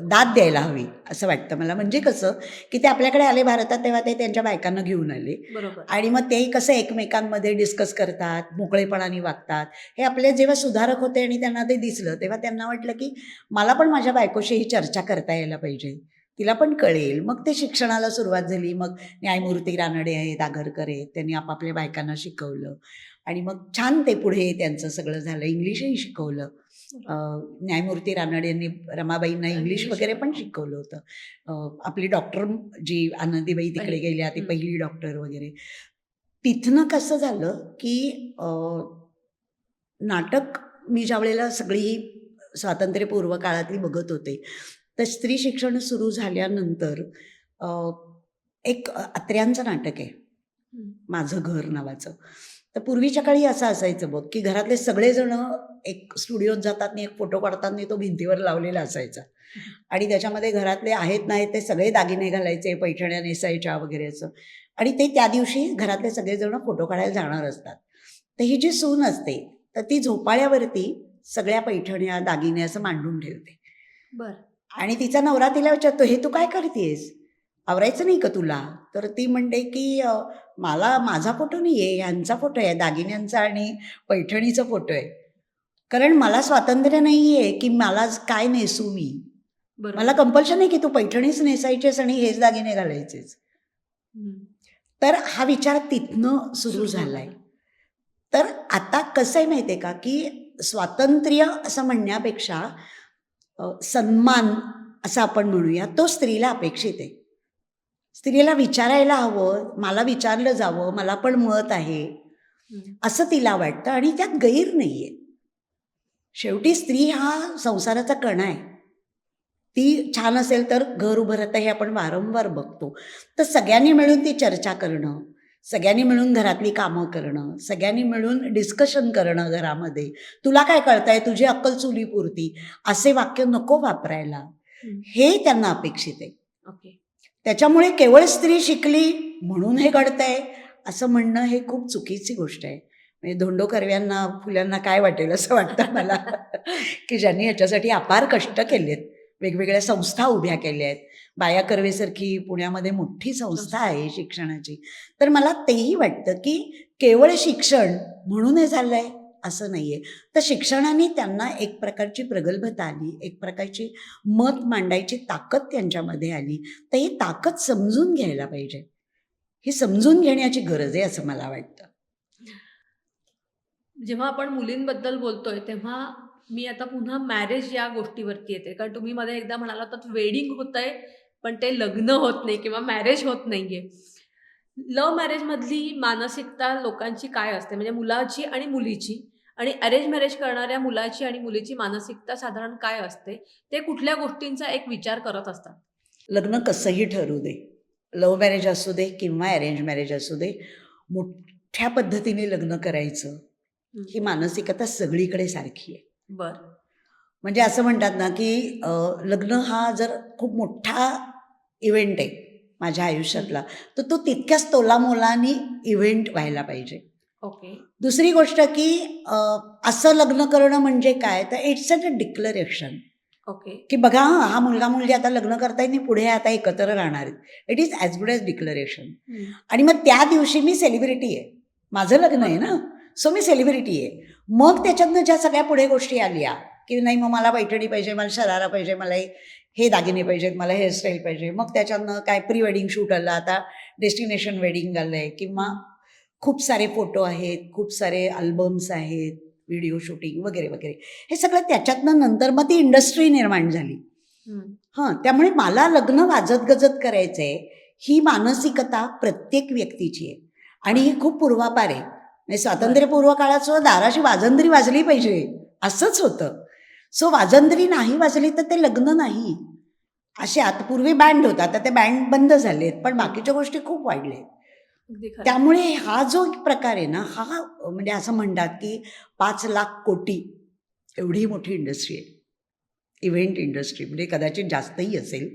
दाद द्यायला हवी असं वाटतं मला. म्हणजे कसं की ते आपल्याकडे आले भारतात तेव्हा ते त्यांच्या बायकांना घेऊन आले बरोबर. आणि मग तेही कसं एकमेकांमध्ये डिस्कस करतात, मोकळेपणाने वागतात. हे आपले जेव्हा सुधारक होते आणि त्यांना ते दिसलं तेव्हा त्यांना वाटलं की मला पण माझ्या बायकोशी ही चर्चा करता यायला पाहिजे, तिला पण कळेल. मग ते शिक्षणाला सुरुवात झाली. मग न्यायमूर्ती रानडे आहेत, आगरकर आहेत, त्यांनी आपापल्या बायकांना शिकवलं आणि मग छान ते पुढे त्यांचं सगळं झालं. इंग्लिशही शिकवलं. न्यायमूर्ती रानडे यांनी रमाबाईंना इंग्लिश वगैरे पण शिकवलं होतं. आपली डॉक्टर जी आनंदीबाई तिकडे गेल्या, ती पहिली डॉक्टर वगैरे. तिथनं कसं झालं की नाटक मी ज्या वेळेला सगळी स्वातंत्र्यपूर्व काळातली बघत होते, तर स्त्री शिक्षण सुरू झाल्यानंतर एक अत्र्यांचं नाटक आहे, माझं घर नावाचं. तर पूर्वीच्या काळी असं असायचं बघ की घरातले सगळेजण एक स्टुडिओत जातात आणि एक फोटो काढतात आणि तो भिंतीवर लावलेला असायचा आणि त्याच्यामध्ये घरातले आहेत नाहीत ते सगळे दागिने घालायचे, पैठण्या नेसायच्या वगैरे असं. आणि ते त्या दिवशी घरातले सगळेजण फोटो काढायला जाणार असतात. तर ही जी सून असते तर ती झोपाळ्यावरती सगळ्या पैठण्या दागिने असं मांडून ठेवते. बरं. आणि तिचा नवरा तिला विचारतो, हे तू काय करतेस, आवरायचं नाही का तुला? तर ती म्हणते की मला माझा फोटो नाही आहे, ह्यांचा फोटो आहे, दागिन्यांचा आणि पैठणीचा फोटो आहे. कारण मला स्वातंत्र्य नाही आहे की मला काय नेसू मी. मला कंपल्शन आहे की तू पैठणीच नेसायचेस आणि हेच दागिने घालायचेच. तर हा विचार तिथनं सुरू झालाय. तर आता कसं आहे माहिती आहे का की स्वातंत्र्य असं म्हणण्यापेक्षा सन्मान असं आपण म्हणूया, तो स्त्रीला अपेक्षित आहे. स्त्रीला विचारायला हवं, मला विचारलं जावं, मला पण मत आहे असं तिला वाटतं आणि त्यात गैर नाही आहे. शेवटी स्त्री हा संसाराचा कणा आहे. ती छान असेल तर घर उभं राहतं हे आपण वारंवार बघतो. तर सगळ्यांनी मिळून ती चर्चा करणं, सगळ्यांनी मिळून घरातली कामं करणं, सगळ्यांनी मिळून डिस्कशन करणं घरामध्ये, तुला काय कळतंय, तुझी अक्कल चुलीपुरती, असे वाक्य नको वापरायला, हे त्यांना अपेक्षित आहे. ओके. त्याच्यामुळे केवळ स्त्री शिकली म्हणून हे घडतंय असं म्हणणं हे खूप चुकीची गोष्ट आहे. म्हणजे धोंडो कर्व्यांना, फुल्यांना काय वाटेल असं वाटतं मला की ज्यांनी ह्याच्यासाठी अपार कष्ट केलेत, वेगवेगळ्या संस्था उभ्या केल्या आहेत. बाया कर्वेसारखी पुण्यामध्ये मोठी संस्था आहे शिक्षणाची. तर मला तेही वाटतं की केवळ शिक्षण म्हणून हे झालं आहे असं नाही आहे. तर शिक्षणाने त्यांना एक प्रकारची प्रगल्भता आली, एक प्रकारची मत मांडायची ताकद त्यांच्यामध्ये आली. तर ही ताकद समजून घ्यायला पाहिजे. ही समजून घेण्याची गरज आहे असं मला वाटतं. जेव्हा आपण मुलींबद्दल बोलतोय तेव्हा मी आता पुन्हा मॅरेज या गोष्टीवरती येते. कारण तुम्ही मध्ये एकदा म्हणाला होता वेडिंग होतंय पण ते लग्न होत नाही किंवा मॅरेज होत नाहीये. लव्ह मॅरेजमधली मानसिकता लोकांची काय असते, म्हणजे मुलाची आणि मुलीची, आणि अरेंज मॅरेज करणाऱ्या मुलाची आणि मुलीची मानसिकता साधारण काय असते, ते कुठल्या गोष्टींचा एक विचार करत असतात? लग्न कसंही ठरू दे, लव्ह मॅरेज असू दे किंवा अरेंज मॅरेज असू दे, मोठ्या पद्धतीने लग्न करायचं ही मानसिकता सगळीकडे सारखी आहे. बरं. म्हणजे असं म्हणतात ना की लग्न हा जर खूप मोठा इव्हेंट आहे माझ्या आयुष्यातला, तर तो तितक्याच तोलामोलाने इव्हेंट व्हायला पाहिजे. ओके. दुसरी गोष्ट की असं लग्न करणं म्हणजे काय, तर इट्स अ डिक्लरेशन. ओके. की बघा हा मुलगा मुलगी आता लग्न करतायत आणि पुढे आता एकत्र राहणार आहेत. It is as good as declaration. आणि मग त्या दिवशी मी सेलिब्रिटी आहे, माझं लग्न आहे ना, सो मी सेलिब्रिटी आहे. मग त्याच्यातनं ज्या सगळ्या पुढे गोष्टी आल्या की नाही मग मला पैठणी पाहिजे, मला शरारा पाहिजे, मला हे दागिने पाहिजेत, मला हेअरस्टाईल पाहिजे, मग त्याच्यातनं काय प्री वेडिंग शूट आलं, आता डेस्टिनेशन वेडिंग आलं आहे, किंवा खूप सारे फोटो आहेत, खूप सारे अल्बम्स आहेत, व्हिडिओ शूटिंग वगैरे वगैरे, हे सगळं त्याच्यातनं नंतर मग ती इंडस्ट्री निर्माण झाली. त्यामुळे मला लग्न वाजत गजत करायचं आहे ही मानसिकता प्रत्येक व्यक्तीची आहे आणि ही खूप पूर्वापार आहे. म्हणजे स्वातंत्र्यपूर्व काळात सुद्धा दाराशी वाजंत्री वाजली पाहिजे असंच होतं. सो वाजंत्री नाही वाजली तर ते लग्न नाही. असे आता पूर्वी बँड होता, आता ते बँड बंद झालेत, पण बाकीच्या गोष्टी खूप वाढल्या. अगदी खरं. त्यामुळे हा जो एक प्रकार आहे ना, हा म्हणजे असं म्हणतात की 5,00,000 कोटी एवढी मोठी इंडस्ट्री आहे. इव्हेंट इंडस्ट्री म्हणजे कदाचित जास्तही असेल,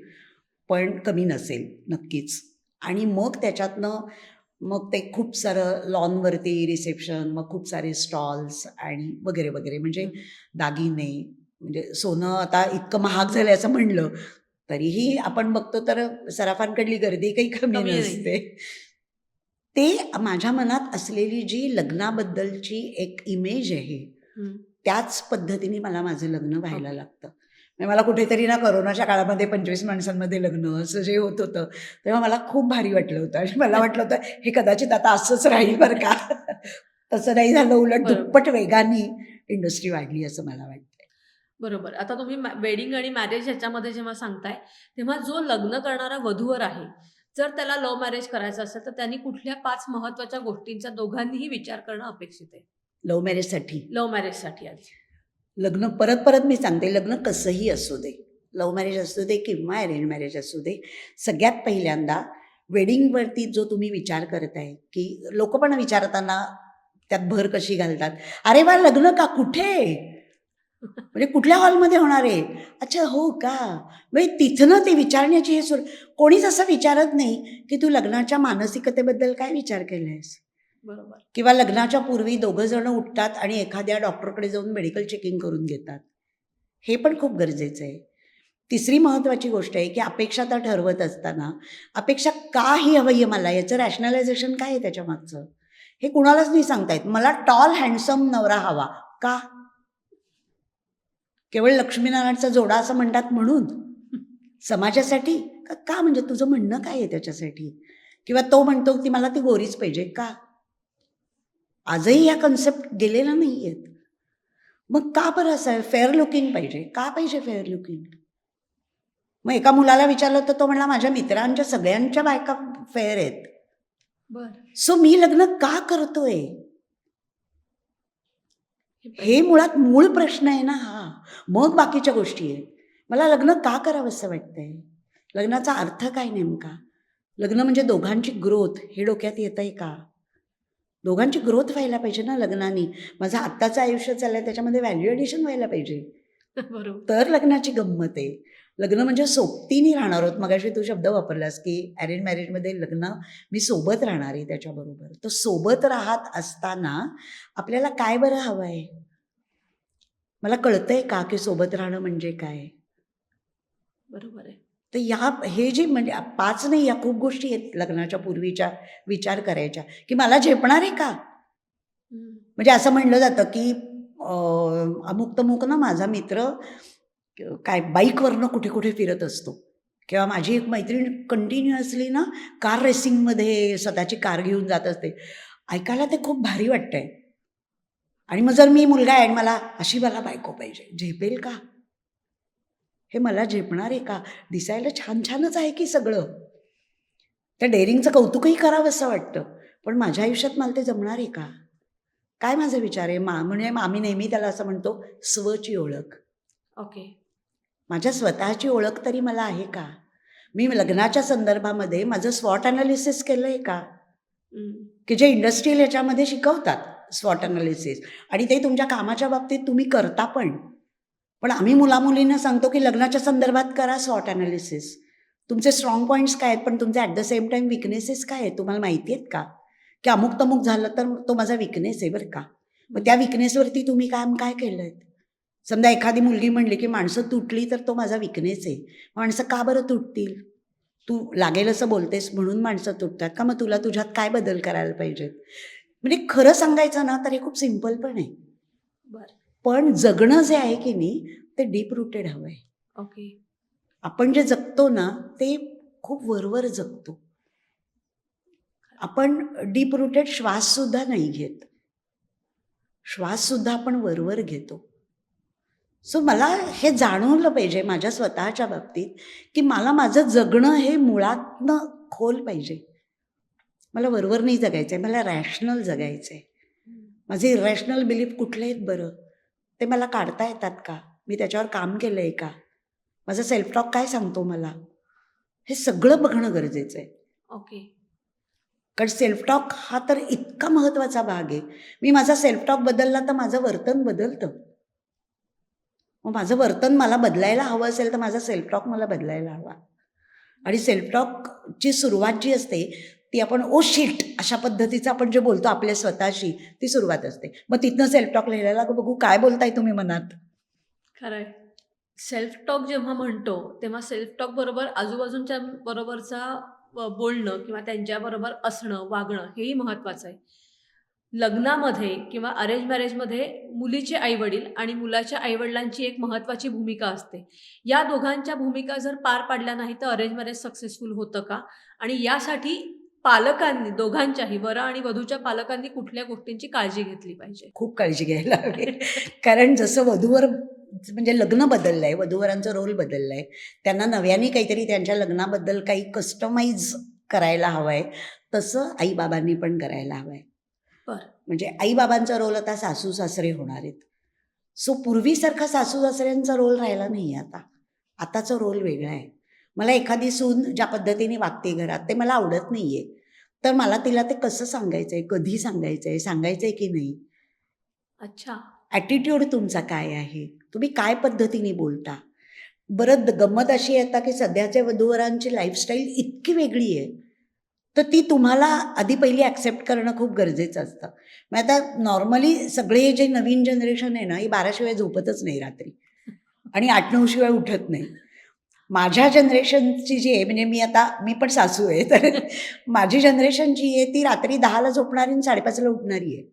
पण कमी नसेल नक्कीच. आणि मग त्याच्यातनं मग ते खूप सारं लॉनवरती रिसेप्शन, मग खूप सारे स्टॉल्स आणि वगैरे वगैरे, म्हणजे दागिने, म्हणजे सोनं आता इतकं महाग झालं असं म्हणलं तरीही आपण बघतो तर सराफांकडली गर्दी काही कमी कमी नाही. नसते. ते माझ्या मनात असलेली जी लग्नाबद्दलची एक इमेज आहे, हम्म. त्याच पद्धतीने मला माझं लग्न व्हायला ओके. लागतं. म्हणजे मला कुठेतरी ना करोनाच्या काळामध्ये 25 माणसांमध्ये लग्न असं जे होत होतं, तेव्हा मला खूप भारी वाटलं होतं आणि मला वाटलं होतं हे कदाचित आता असंच राहील बरं का. तसं नाही झालं, उलट बरोबर. दुप्पट वेगाने इंडस्ट्री वाढली असं मला वाटतं. बरोबर. आता तुम्ही वेडिंग आणि मॅरेज ह्याच्यामध्ये जेव्हा सांगताय, तेव्हा जो लग्न करणारा वधूवर आहे, जर त्याला लव्ह मॅरेज करायचं असेल, तर त्यांनी कुठल्या 5 महत्त्वाच्या गोष्टींचा दोघांनीही विचार करणं अपेक्षित आहे? लव्ह मॅरेजसाठी लव्ह मॅरेजसाठी आधी. लग्न परत परत मी सांगते, लग्न कसंही असू दे, लव्ह मॅरेज असू दे किंवा अरेंज मॅरेज असू दे, सगळ्यात पहिल्यांदा वेडिंगवरती जो तुम्ही विचार करताय, की लोक पण विचारताना त्यात भर कशी घालतात, अरे वा लग्न का कुठे, म्हणजे कुठल्या हॉलमध्ये होणार आहे, अच्छा हो का, म्हणजे तिथनं ते विचारण्याची हे सुरू. कोणीच असं विचारत नाही की तू लग्नाच्या मानसिकतेबद्दल काय विचार केलायस, बरोबर. किंवा लग्नाच्या पूर्वी दोघं जण उठतात आणि एखाद्या डॉक्टरकडे जाऊन मेडिकल चेकिंग करून घेतात. हे पण खूप गरजेचं आहे. तिसरी महत्त्वाची गोष्ट आहे की अपेक्षा तर ठरवत असताना अपेक्षा का ही हवी आहे मला, याचं रॅशनलायझेशन काय आहे त्याच्या मागचं, हे कुणालाच नाही सांगता येत. मला टॉल हँडसम नवरा हवा का, केवळ लक्ष्मीनारायणचा जोडा असं म्हणतात म्हणून, समाजासाठी का, म्हणजे तुझं म्हणणं काय आहे त्याच्यासाठी, किंवा तो म्हणतो की मला ती गोरीच पाहिजे का. आजही या कन्सेप्ट गेलेला नाही आहेत. मग का बरं असं आहे, फेअर लुकिंग पाहिजे का, पाहिजे फेअर लुकिंग. मग एका मुलाला विचारलं तर तो म्हणला माझ्या मित्रांच्या सगळ्यांच्या बायका फेअर आहेत, बर. सो मी लग्न का करतोय, हे मुळात मूळ प्रश्न आहे ना हा. मग बाकीच्या गोष्टी आहेत. मला लग्न का करावं असं वाटतंय, लग्नाचा अर्थ काय नेमका, लग्न म्हणजे दोघांची ग्रोथ हे डोक्यात येत आहे का, दोघांची ग्रोथ व्हायला पाहिजे ना लग्नाने. माझं आत्ताचं आयुष्य चाललंय त्याच्यामध्ये व्हॅल्यू ॲडिशन व्हायला पाहिजे, बरोबर. तर लग्नाची गंमत आहे. लग्न म्हणजे सोबतीने राहणार आहोत. मगाशी तू शब्द वापरलास की अरेंज मॅरेजमध्ये लग्न मी सोबत राहणार आहे त्याच्याबरोबर. तर सोबत राहत असताना आपल्याला काय बरं हवं आहे, मला कळतंय का की सोबत राहणं म्हणजे काय. बरोबर आहे. तर हे जे म्हणजे 5 नाही, या खूप गोष्टी आहेत लग्नाच्या पूर्वीच्या विचार करायच्या, की मला झेपणार आहे का. म्हणजे असं म्हणलं जातं की अमुक तमुक ना माझा मित्र काय बाईकवरनं कुठे कुठे फिरत असतो, किंवा माझी एक मैत्रीण कंटिन्युअसली ना कार रेसिंगमध्ये स्वतःची कार घेऊन जात असते. ऐकायला ते खूप भारी वाटतंय. आणि मग जर मी मुलगा आहे आणि मला अशी मला बायको पाहिजे, झेपेल का, हे मला झेपणार आहे का. दिसायला छान छानच आहे की सगळं, त्या डेअरिंगचं कौतुकही करावं असं वाटतं, पण माझ्या आयुष्यात मला ते जमणार आहे का, काय माझा विचार आहे. म्हणजे आम्ही नेहमी त्याला असं म्हणतो स्वची ओळख. ओके. माझ्या स्वतःची ओळख तरी मला आहे का, मी लग्नाच्या संदर्भामध्ये माझं स्वॉट ॲनालिसिस केलं आहे का, की जे इंडस्ट्रियल ह्याच्यामध्ये शिकवतात स्वॉट ॲनालिसिस, आणि ते तुमच्या कामाच्या बाबतीत तुम्ही करता पण आम्ही मुलामुलींना सांगतो की लग्नाच्या संदर्भात करा स्वॉट ॲनालिसिस. तुमचे स्ट्रॉंग पॉईंट्स काय आहेत, पण तुमचे at the same time weaknesses काय आहेत तुम्हाला माहिती आहेत का, की अमुक तमुक झालं तर तो माझा विकनेस आहे बरं का. मग त्या विकनेसवरती तुम्ही काम काय केलं आहे. समजा एखादी मुलगी म्हणली की माणसं तुटली तर तो माझा विकनेस आहे, माणसं का बरं तुटतील, तू लागेल असं बोलतेस म्हणून माणसं तुटतात का, मग तुला तुझ्यात काय बदल करायला पाहिजेत. म्हणजे खरं सांगायचं ना तर हे खूप सिम्पल पण आहे, बरं. पण जगणं जे आहे की नाही ते डीप रूटेड हवं आहे. ओके. आपण जे जगतो ना ते खूप वरवर जगतो. आपण डीप रूटेड श्वाससुद्धा नाही घेत, श्वाससुद्धा आपण वरवर घेतो. सो मला हे जाणवलं पाहिजे माझ्या स्वतःच्या बाबतीत की मला माझं जगणं हे मुळातनं खोल पाहिजे. मला वरवर नाही जगायचं आहे, मला रॅशनल जगायचं आहे. माझे इरॅशनल बिलीफ कुठले आहेत बरं, ते मला काढता येतात का, मी त्याच्यावर काम केलं आहे का, माझा सेल्फ टॉक काय सांगतो मला, हे सगळं बघणं गरजेचं आहे. ओके. कारण सेल्फ टॉक हा तर इतका महत्त्वाचा भाग आहे. मी माझा सेल्फ टॉक बदलला तर माझं वर्तन बदलतं. मग माझं वर्तन मला बदलायला हवं असेल तर माझा सेल्फ टॉक मला बदलायला हवा. आणि सेल्फ टॉकची सुरुवात जी असते ती आपण ओ शिट अशा पद्धतीचं आपण जे बोलतो आपल्या स्वतःशी, ती सुरुवात असते. मग तिथनं सेल्फ टॉक लिहायला बघू काय बोलताय तुम्ही मनात. खरंय. सेल्फ टॉक जेव्हा म्हणतो, तेव्हा सेल्फ टॉक बरोबर आजूबाजूच्या बरोबरचा बोलणं किंवा त्यांच्याबरोबर असणं, वागणं हेही महत्त्वाचं आहे. लग्नामध्ये किंवा अरेंज मॅरेजमध्ये मुलीचे आई-वडील आणि मुलाच्या आई-वडिलांची एक महत्त्वाची भूमिका असते. या दोघांच्या भूमिका जर पार पाडल्या नाही, तर अरेंज मॅरेज सक्सेसफुल होतं का? आणि यासाठी पालकांनी, दोघांच्याही, वर आणि वधूच्या पालकांनी कुठल्या गोष्टींची काळजी घेतली पाहिजे? खूप काळजी घ्यायला हवी. कारण जसं वधूवर म्हणजे लग्न बदललं आहे, वधूवरांचा रोल बदलला आहे, त्यांना नव्याने काहीतरी त्यांच्या लग्नाबद्दल काही कस्टमाइज करायला हवं आहे, तसं आईबाबांनी पण करायला हवं आहे. बरं. म्हणजे आईबाबांचा रोल आता सासू सासरे होणार आहेत. सो पूर्वीसारखा सासू सासऱ्यांचा रोल राहिला नाही आहे आता. आताचा रोल वेगळा आहे. मला एखादी सून ज्या पद्धतीने वागते घरात ते मला आवडत नाही आहे. तर मला तिला ते कसं सांगायचं आहे, कधी सांगायचं आहे, सांगायचं आहे की नाही, अच्छा. ॲटिट्यूड तुमचा काय आहे, तुम्ही काय पद्धतीने बोलता. बरं गंमत अशी आहे आता की सध्याच्या वधूवरांची लाईफस्टाईल इतकी वेगळी आहे, तर ती तुम्हाला आधी पहिली ॲक्सेप्ट करणं खूप गरजेचं असतं. मग आता नॉर्मली सगळे जे नवीन जनरेशन आहे ना, ही 12 शिवाय झोपतच नाही रात्री आणि 8-9 शिवाय उठत नाही. माझ्या जनरेशनची जी आहे, म्हणजे मी पण सासू आहे, तर माझी जनरेशन जी आहे ती रात्री 10ला झोपणारी आणि 5:30ला उठणारी आहे.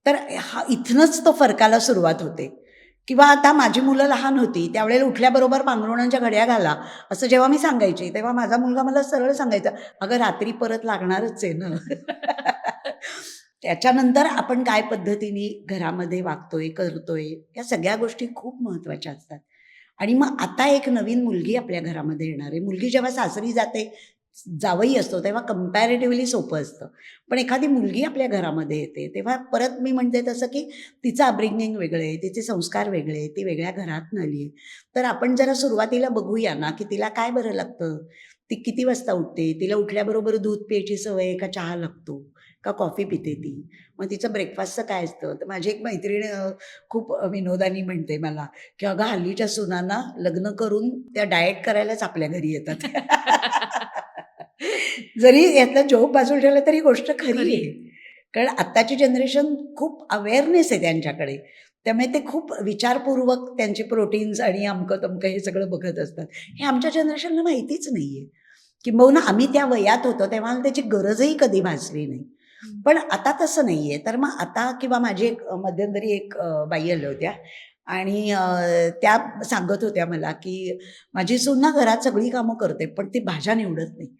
तर हा इथनंच तो फरकाला सुरुवात होते. किंवा आता माझी मुलं लहान होती त्यावेळेला उठल्याबरोबर पांघरुणांच्या घड्या घाला असं जेव्हा मी सांगायचे, तेव्हा माझा मुलगा मला सरळ सांगायचा, अगं रात्री परत लागणारच आहे ना. त्याच्यानंतर आपण काय पद्धतीने घरामध्ये वागतोय, करतोय, या सगळ्या गोष्टी खूप महत्त्वाच्या असतात. आणि मग आता एक नवीन मुलगी आपल्या घरामध्ये येणार आहे. मुलगी जेव्हा सासरी जाते, जावई असतो, तेव्हा कम्पॅरेटिव्हली सोपं असतं. पण एखादी मुलगी आपल्या घरामध्ये येते, तेव्हा परत मी म्हणते तसं की तिचं अपब्रिंगिंग वेगळं आहे, तिचे संस्कार वेगळे आहेत, ती वेगळ्या घरातून आली आहे. तर आपण जरा सुरुवातीला बघूया ना, की तिला काय बरं लागतं? ती किती वाजता उठते? तिला उठल्याबरोबर दूध प्यायची सवय आहे का चहा लागतो? का कॉफी पिते ती? मग तिचं ब्रेकफास्टचं काय असतं? तर माझी एक मैत्रीण खूप विनोदानी म्हणते मला, की अगं हल्लीच्या सुनांना लग्न करून त्या डाएट करायलाच आपल्या घरी येतात. जरी यातला जोक बाजूला ठेवला तरी गोष्ट खरी खरी. आहे. कारण आत्ताची जनरेशन खूप अवेअरनेस आहे त्यांच्याकडे. त्यामुळे ते खूप विचारपूर्वक त्यांचे प्रोटीन्स आणि अमकं-तमकं हे सगळं बघत असतात. हे आमच्या जनरेशनला माहितीच नाही आहे. किंबहुना आम्ही त्या वयात होतो तेव्हा त्याची गरजही कधी भासली नाही. पण आता तसं नाही आहे. तर मग आता किंवा माझी एक मध्यंतरी एक बाई आल्या होत्या आणि त्या सांगत होत्या मला, की माझी सून ना घरात सगळी कामं करते, पण ती भाज्या निवडत नाही.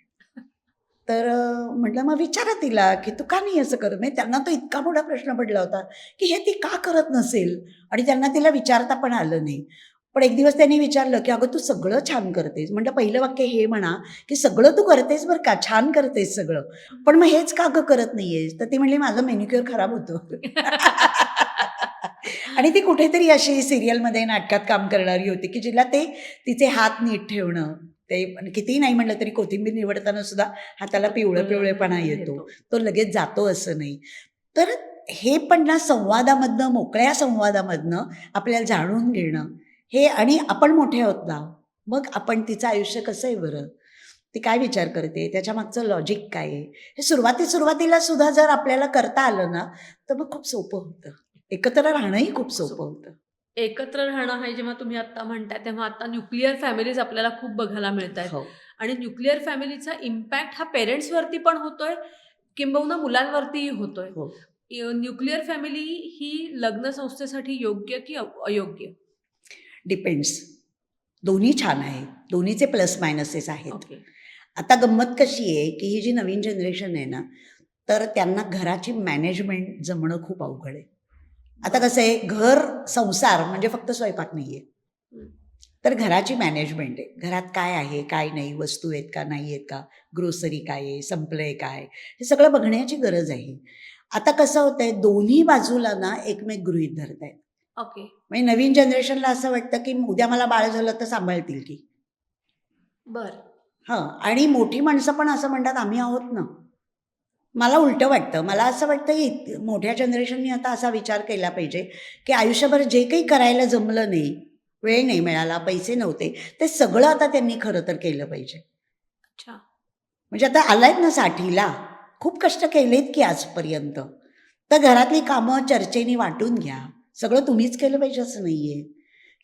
तर म्हटलं मग विचारा तिला, की तू का नाही असं करत? म्हणजे त्यांना तो इतका मोठा प्रश्न पडला होता, की हे ती का करत नसेल? आणि त्यांना तिला विचारता पण आलं नाही. पण एक दिवस त्यांनी विचारलं, की "अगं तू सगळं छान करतेस." म्हटलं पहिलं वाक्य हे म्हणा, की "सगळं तू करतेस बरं का, छान करतेस सगळं. पण मग हेच का गं करत नाहीयेस?" तर ती म्हणली, "माझं मॅनिक्युअर खराब होतं." आणि ती कुठेतरी अशी सिरियलमध्ये, नाटकात काम करणारी होती, की जिला ते तिचे हात नीट ठेवणं, ते कितीही नाही म्हटलं तरी कोथिंबीर निवडताना सुद्धा हाताला पिवळेपणा येतो. तो लगेच जातो असं नाही. तर हे पण ना संवादामधनं, मोकळ्या संवादामधनं आपल्याला जाणून घेणं हे, आणि आपण मोठे आहोत ना, मग आपण तिचं आयुष्य कसं आहे बरं? ती काय विचार करते? त्याच्यामागचं लॉजिक काय आहे? हे सुरुवातीला सुद्धा जर आपल्याला करता आलं ना, तर मग खूप सोपं होतं. एकत्र राहणंही खूप सोपं होतं. एकत्र राहणं हे जेव्हा तुम्ही आत्ता म्हणताय, तेव्हा आता न्यूक्लिअर फॅमिलीज आपल्याला खूप बघायला मिळतायत. हो, आणि न्यूक्लिअर फॅमिलीचा इम्पॅक्ट हा पेरेंट्सवरती पण होतोय, किंबहुना मुलांवरतीही होतोय. हो. न्यूक्लिअर फॅमिली ही लग्न संस्थेसाठी योग्य की अयोग्य? डिपेंड्स. दोन्ही छान आहे. दोन्हीचे प्लस मायनसेस आहेत. ओके. आता गंमत कशी आहे, की ही जी नवीन जनरेशन आहे ना, तर त्यांना घराची मॅनेजमेंट जमणं खूप अवघड आहे. आता कसं आहे, घर, संसार म्हणजे फक्त स्वयंपाक नाही आहे. हं. तर घराची मॅनेजमेंट आहे. घरात काय आहे, काय नाही, वस्तू आहेत का, नाही आहेत का, ग्रोसरी काय आहे, संपलं आहे काय, हे सगळं बघण्याची गरज आहे. आता कसं होतंय, दोन्ही बाजूला ना एकमेक गृहीत धरत आहेत. ओके. म्हणजे नवीन जनरेशनला असं वाटतं की उद्या मला बाळ झालं तर सांभाळतील की. बर. हां, आणि मोठी माणसं पण असं म्हणतात आम्ही आहोत ना. मला उलटं वाटतं. मला असं वाटतं की मोठ्या जनरेशननी आता असा विचार केला पाहिजे की आयुष्यभर जे काही करायला जमलं नाही, वेळ नाही मिळाला, पैसे नव्हते, ते सगळं आता त्यांनी खरं तर केलं पाहिजे. अच्छा. म्हणजे आता आलायत ना 60ला, खूप कष्ट केलेत की आजपर्यंत. तर घरातली कामं चर्चेने वाटून घ्या. सगळं तुम्हीच केलं पाहिजे असं नाहीये.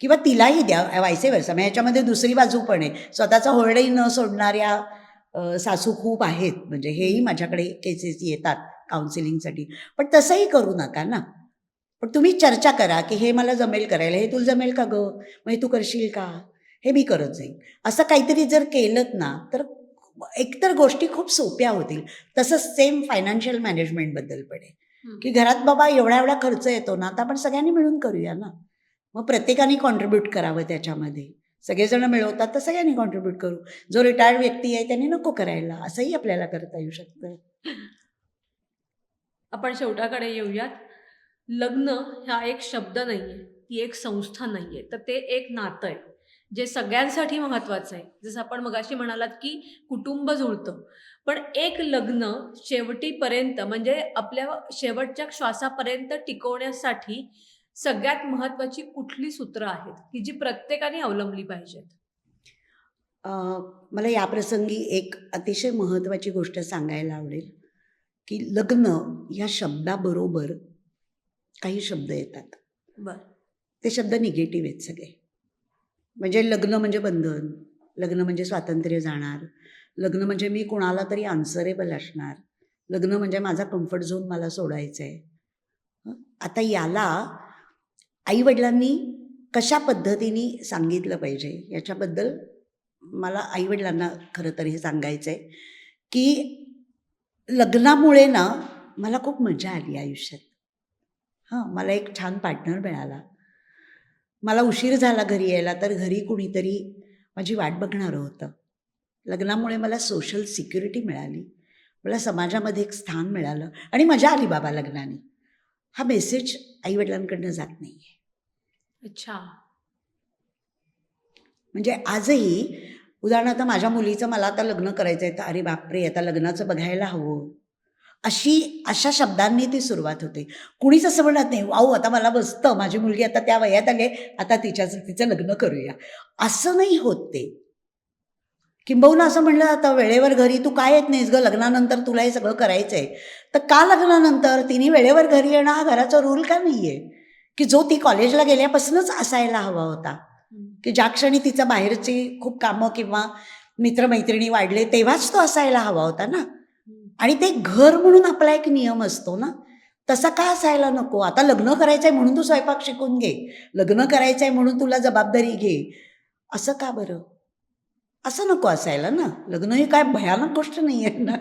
किंवा तिलाही द्या, व्हायसे वर्सा. मग ह्याच्यामध्ये दुसरी बाजू पण आहे. स्वतःचा होरडही न सोडणाऱ्या सासू खूप आहेत. म्हणजे हेही माझ्याकडे केसेस येतात काउन्सिलिंगसाठी. पण तसंही करू नका ना. पण तुम्ही चर्चा करा की हे मला जमेल करायला, हे तुला जमेल का गं? मग हे तू करशील का? हे मी करत जाईन. असं काहीतरी जर केलंत ना, तर एकतर गोष्टी खूप सोप्या होतील. तसंच सेम फायनान्शियल मॅनेजमेंटबद्दल पण आहे, हं. की घरात बाबा एवढा एवढा खर्च येतो ना, आता आपण सगळ्यांनी मिळून करूया ना. मग प्रत्येकाने कॉन्ट्रीब्यूट करावं त्याच्यामध्ये. सगळेजण मिळवतात तर सगळ्यांनी कॉन्ट्रीब्यूट करू. जो रिटायर्ड व्यक्ती आहे त्याने नको करायला, असंही आपल्याला करता येऊ शकतं. आपण शेवटाकडे येऊयात. लग्न हा एक शब्द नाहीये, ती एक संस्था नाहीये, तर ते एक नातं आहे, जे सगळ्यांसाठी महत्त्वाचं आहे. जसं आपण मगाशी म्हणालात, की कुटुंब जुळतं. पण एक लग्न शेवटीपर्यंत म्हणजे आपल्या शेवटच्या श्वासापर्यंत टिकवण्यासाठी सगळ्यात महत्त्वाची कुठली सूत्र आहेत, की जी प्रत्येकाने अवलंबली पाहिजेत? अ, मला याप्रसंगी एक अतिशय महत्त्वाची गोष्ट सांगायला आवडेल, की लग्न या शब्दाबरोबर काही शब्द येतात. बरं. ते शब्द निगेटिव्ह आहेत सगळे. म्हणजे लग्न म्हणजे बंधन, लग्न म्हणजे स्वातंत्र्य जाणार, लग्न म्हणजे मी कुणाला तरी आन्सरेबल असणार, लग्न म्हणजे माझा कम्फर्ट झोन मला सोडायचा आहे. आता याला आईवडिलांनी कशा पद्धतीने सांगितलं पाहिजे याच्याबद्दल मला आईवडिलांना खरं तर हे सांगायचं आहे, की लग्नामुळे ना मला खूप मजा आली आयुष्यात. हां, मला एक छान पार्टनर मिळाला. मला उशीर झाला घरी यायला, तर घरी कुणीतरी माझी वाट बघणारं होतं. लग्नामुळे मला सोशल सिक्युरिटी मिळाली. मला समाजामध्ये एक स्थान मिळालं आणि मजा आली बाबा लग्नाने. हा मेसेज आई-वडिलांकडनं जात नाही आहे. अच्छा. म्हणजे आजही उदाहरणार्थ माझ्या मुलीचं मला आता लग्न करायचं आहे, तर अरे बापरे! आता लग्नाचं बघायला हवं. अशा शब्दांनी ती सुरुवात होते. कुणीच असं म्हणत नाही, "वॉव! आता मला बसतं, माझी मुलगी आता त्या वयात आली आहे, आता तिचं लग्न करूया." असं नाही होत ते. किंबहुना असं म्हणलं जातं, "वेळेवर घरी तू का येत नाहीस गं? लग्नानंतर तुला हे सगळं करायचं आहे." तर का लग्नानंतर? तिने वेळेवर घरी येणं हा घराचा रूल का नाही आहे? की जो ती कॉलेजला गेल्यापासूनच असायला हवा होता. हं. की ज्या क्षणी तिचं बाहेरची खूप कामं किंवा मित्रमैत्रिणी वाढले तेव्हाच तो असायला हवा होता ना. हं. आणि ते घर म्हणून आपला एक नियम असतो ना, तसा का असायला नको? आता लग्न करायचंय म्हणून तू स्वयंपाक शिकून घे, लग्न करायचंय म्हणून तुला जबाबदारी घे, असं का बरं? असं नको असायला ना. लग्न ही काय भयानक गोष्ट नाही आहे ना.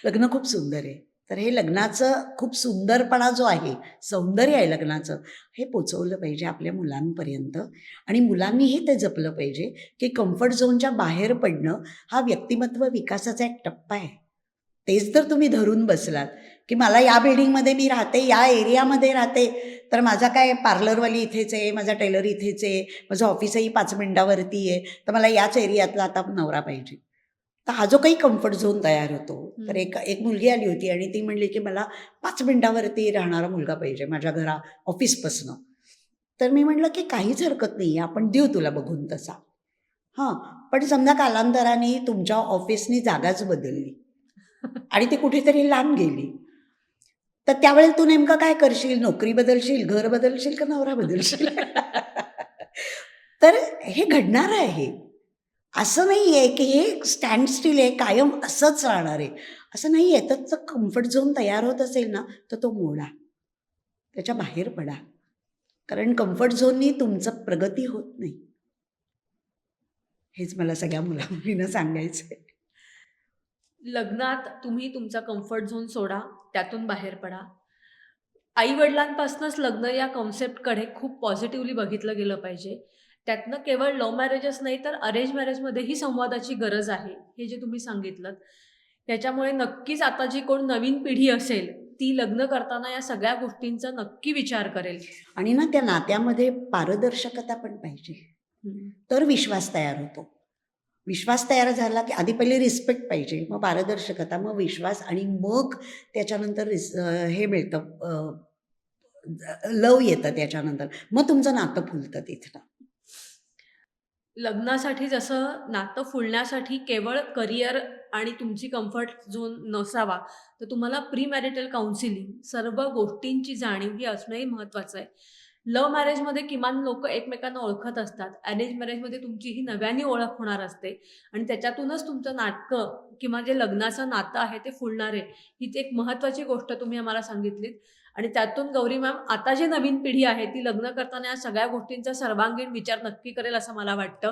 लग्न खूप सुंदर आहे. तर हे लग्नाचं खूप सुंदरपणा जो आहे, सौंदर्य आहे लग्नाचं, हे पोचवलं पाहिजे आपल्या मुलांपर्यंत आणि मुलांनीही ते जपलं पाहिजे, की कम्फर्ट झोनच्या बाहेर पडणं हा व्यक्तिमत्व विकासाचा एक टप्पा आहे. तेच जर तुम्ही धरून बसलात, की मला या बिल्डिंगमध्ये मी राहते, या एरियामध्ये राहते, तर माझा काय पार्लरवाली इथेच आहे, माझा टेलर इथेच आहे, माझं ऑफिसही 5 मिनिटावरती आहे, तर मला याच एरियातला आता नवरा पाहिजे. तर हा जो काही कम्फर्ट झोन तयार होतो, तर हं. एक एक मुलगी आली होती आणि ती म्हणली, की मला 5 मिनिटावरती राहणारा मुलगा पाहिजे माझ्या ऑफिसपासनं. तर मी म्हटलं, की काहीच हरकत नाही आहे, आपण देऊ तुला बघून तसा. हां, पण समजा कालांतराने तुमच्या ऑफिसनी जागाच बदलली आणि ती कुठेतरी लांब गेली. तर त्यावेळेला तू नेमकं काय करशील? नोकरी बदलशील, घर बदलशील का नवरा बदलशील? तर हे घडणार आहे. असं नाही आहे, की हे स्टँड स्टिल आहे, कायम असंच राहणार आहे. असं नाही आहे. तर कम्फर्ट झोन तयार होत असेल ना, तर तो मोडा. त्याच्या बाहेर पडा. कारण कम्फर्ट झोननी तुमचं प्रगती होत नाही. हेच मला सगळ्या मुला-मुलींना सांगायचं आहे. लग्नात तुम्ही तुमचा कम्फर्ट झोन सोडा, त्यातून बाहेर पडा. आई-वडिलांपासूनच लग्न या कन्सेप्टकडे खूप पॉझिटिव्हली बघितलं गेलं पाहिजे. त्यातनं केवळ लव्ह मॅरेजच नाही तर अरेंज मॅरेजमध्येही संवादाची गरज आहे, हे जे तुम्ही सांगितलंत. त्याच्यामुळे नक्कीच आता जी कोण नवीन पिढी असेल, ती लग्न करताना या सगळ्या गोष्टींचा नक्की विचार करेल. आणि ना त्या नात्यामध्ये पारदर्शकता पण पाहिजे, तर विश्वास तयार होतो. विश्वास तयार झाला की आधी पहिले रिस्पेक्ट पाहिजे, मग पारदर्शकता, मग विश्वास आणि मग त्याच्यानंतर हे मिळतं, लव येतं त्याच्यानंतर. मग तुमचं नातं फुलतं तिथनं. लग्नासाठी जसं नातं फुलण्यासाठी केवळ करिअर आणि तुमची कम्फर्ट झोन नसावा, तर तुम्हाला प्री मॅरिटल काउन्सिलिंग सर्व गोष्टींची जाणीव ही असणंही महत्त्वाचं आहे. लव्ह मॅरेजमध्ये किमान लोकं एकमेकांना ओळखत असतात. अरेंज मॅरेजमध्ये तुमची ही नव्याने ओळख होणार असते आणि त्याच्यातूनच तुमचं नातं किंवा जे लग्नाचं नातं आहे ते फुलणार आहे. ही एक महत्त्वाची गोष्ट तुम्ही आम्हाला सांगितलीत आणि त्यातून गौरी मॅम आता जी नवीन पिढी आहे ती लग्न करताना या सगळ्या गोष्टींचा सर्वांगीण विचार नक्की करेल असं मला वाटतं.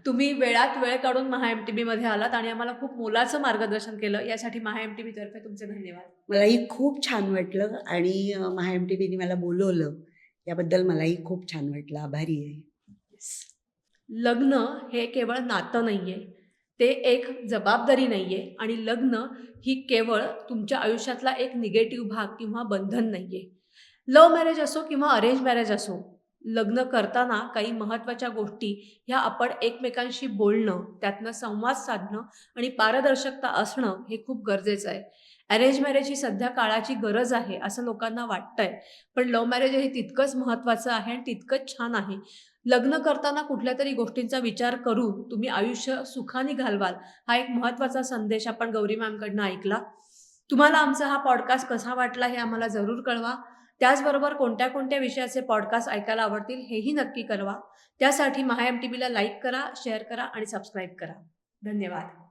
तुम्ही वेळात वेळ काढून MHA-MTBमध्ये आलात आणि आम्हाला खूप मोलाचं मार्गदर्शन केलं. यासाठी MHA-MTBतर्फे तुमचे धन्यवाद. मलाही खूप छान वाटलं आणि MHA-MTBने मला बोलवलं, याबद्दल मलाही खूप छान वाटलं. आभारी आहे. लग्न हे केवळ नातं नाहीये, ते एक जबाबदारी नाहीये आणि लग्न ही केवळ तुमच्या आयुष्यातला एक निगेटिव्ह भाग किंवा बंधन नाहीये. लव्ह मॅरेज असो किंवा अरेंज मॅरेज असो, लग्न करताना काही महत्त्वाच्या गोष्टी ह्या आपण एकमेकांशी बोलणं, त्यातनं संवाद साधणं आणि पारदर्शकता असणं हे खूप गरजेचं आहे. अरेंज मॅरेज ही सध्या काळाची गरज आहे असं लोकांना वाटतंय, पण लव्ह मॅरेज हे तितकंच महत्त्वाचं आहे आणि तितकंच छान आहे. लग्न करताना कुठल्यातरी गोष्टींचा विचार करून तुम्ही आयुष्य सुखाने घालवाल, हा एक महत्त्वाचा संदेश आपण गौरी मॅमकडनं ऐकला. तुम्हाला आमचा हा पॉडकास्ट कसा वाटला हे आम्हाला जरूर कळवा. त्याचबरोबर कोणत्या कोणत्या विषयाचे पॉडकास्ट ऐकायला आवडतील हेही नक्की कळवा. त्यासाठी MHA-MTBला लाईक करा, शेअर करा आणि सबस्क्राईब करा. धन्यवाद.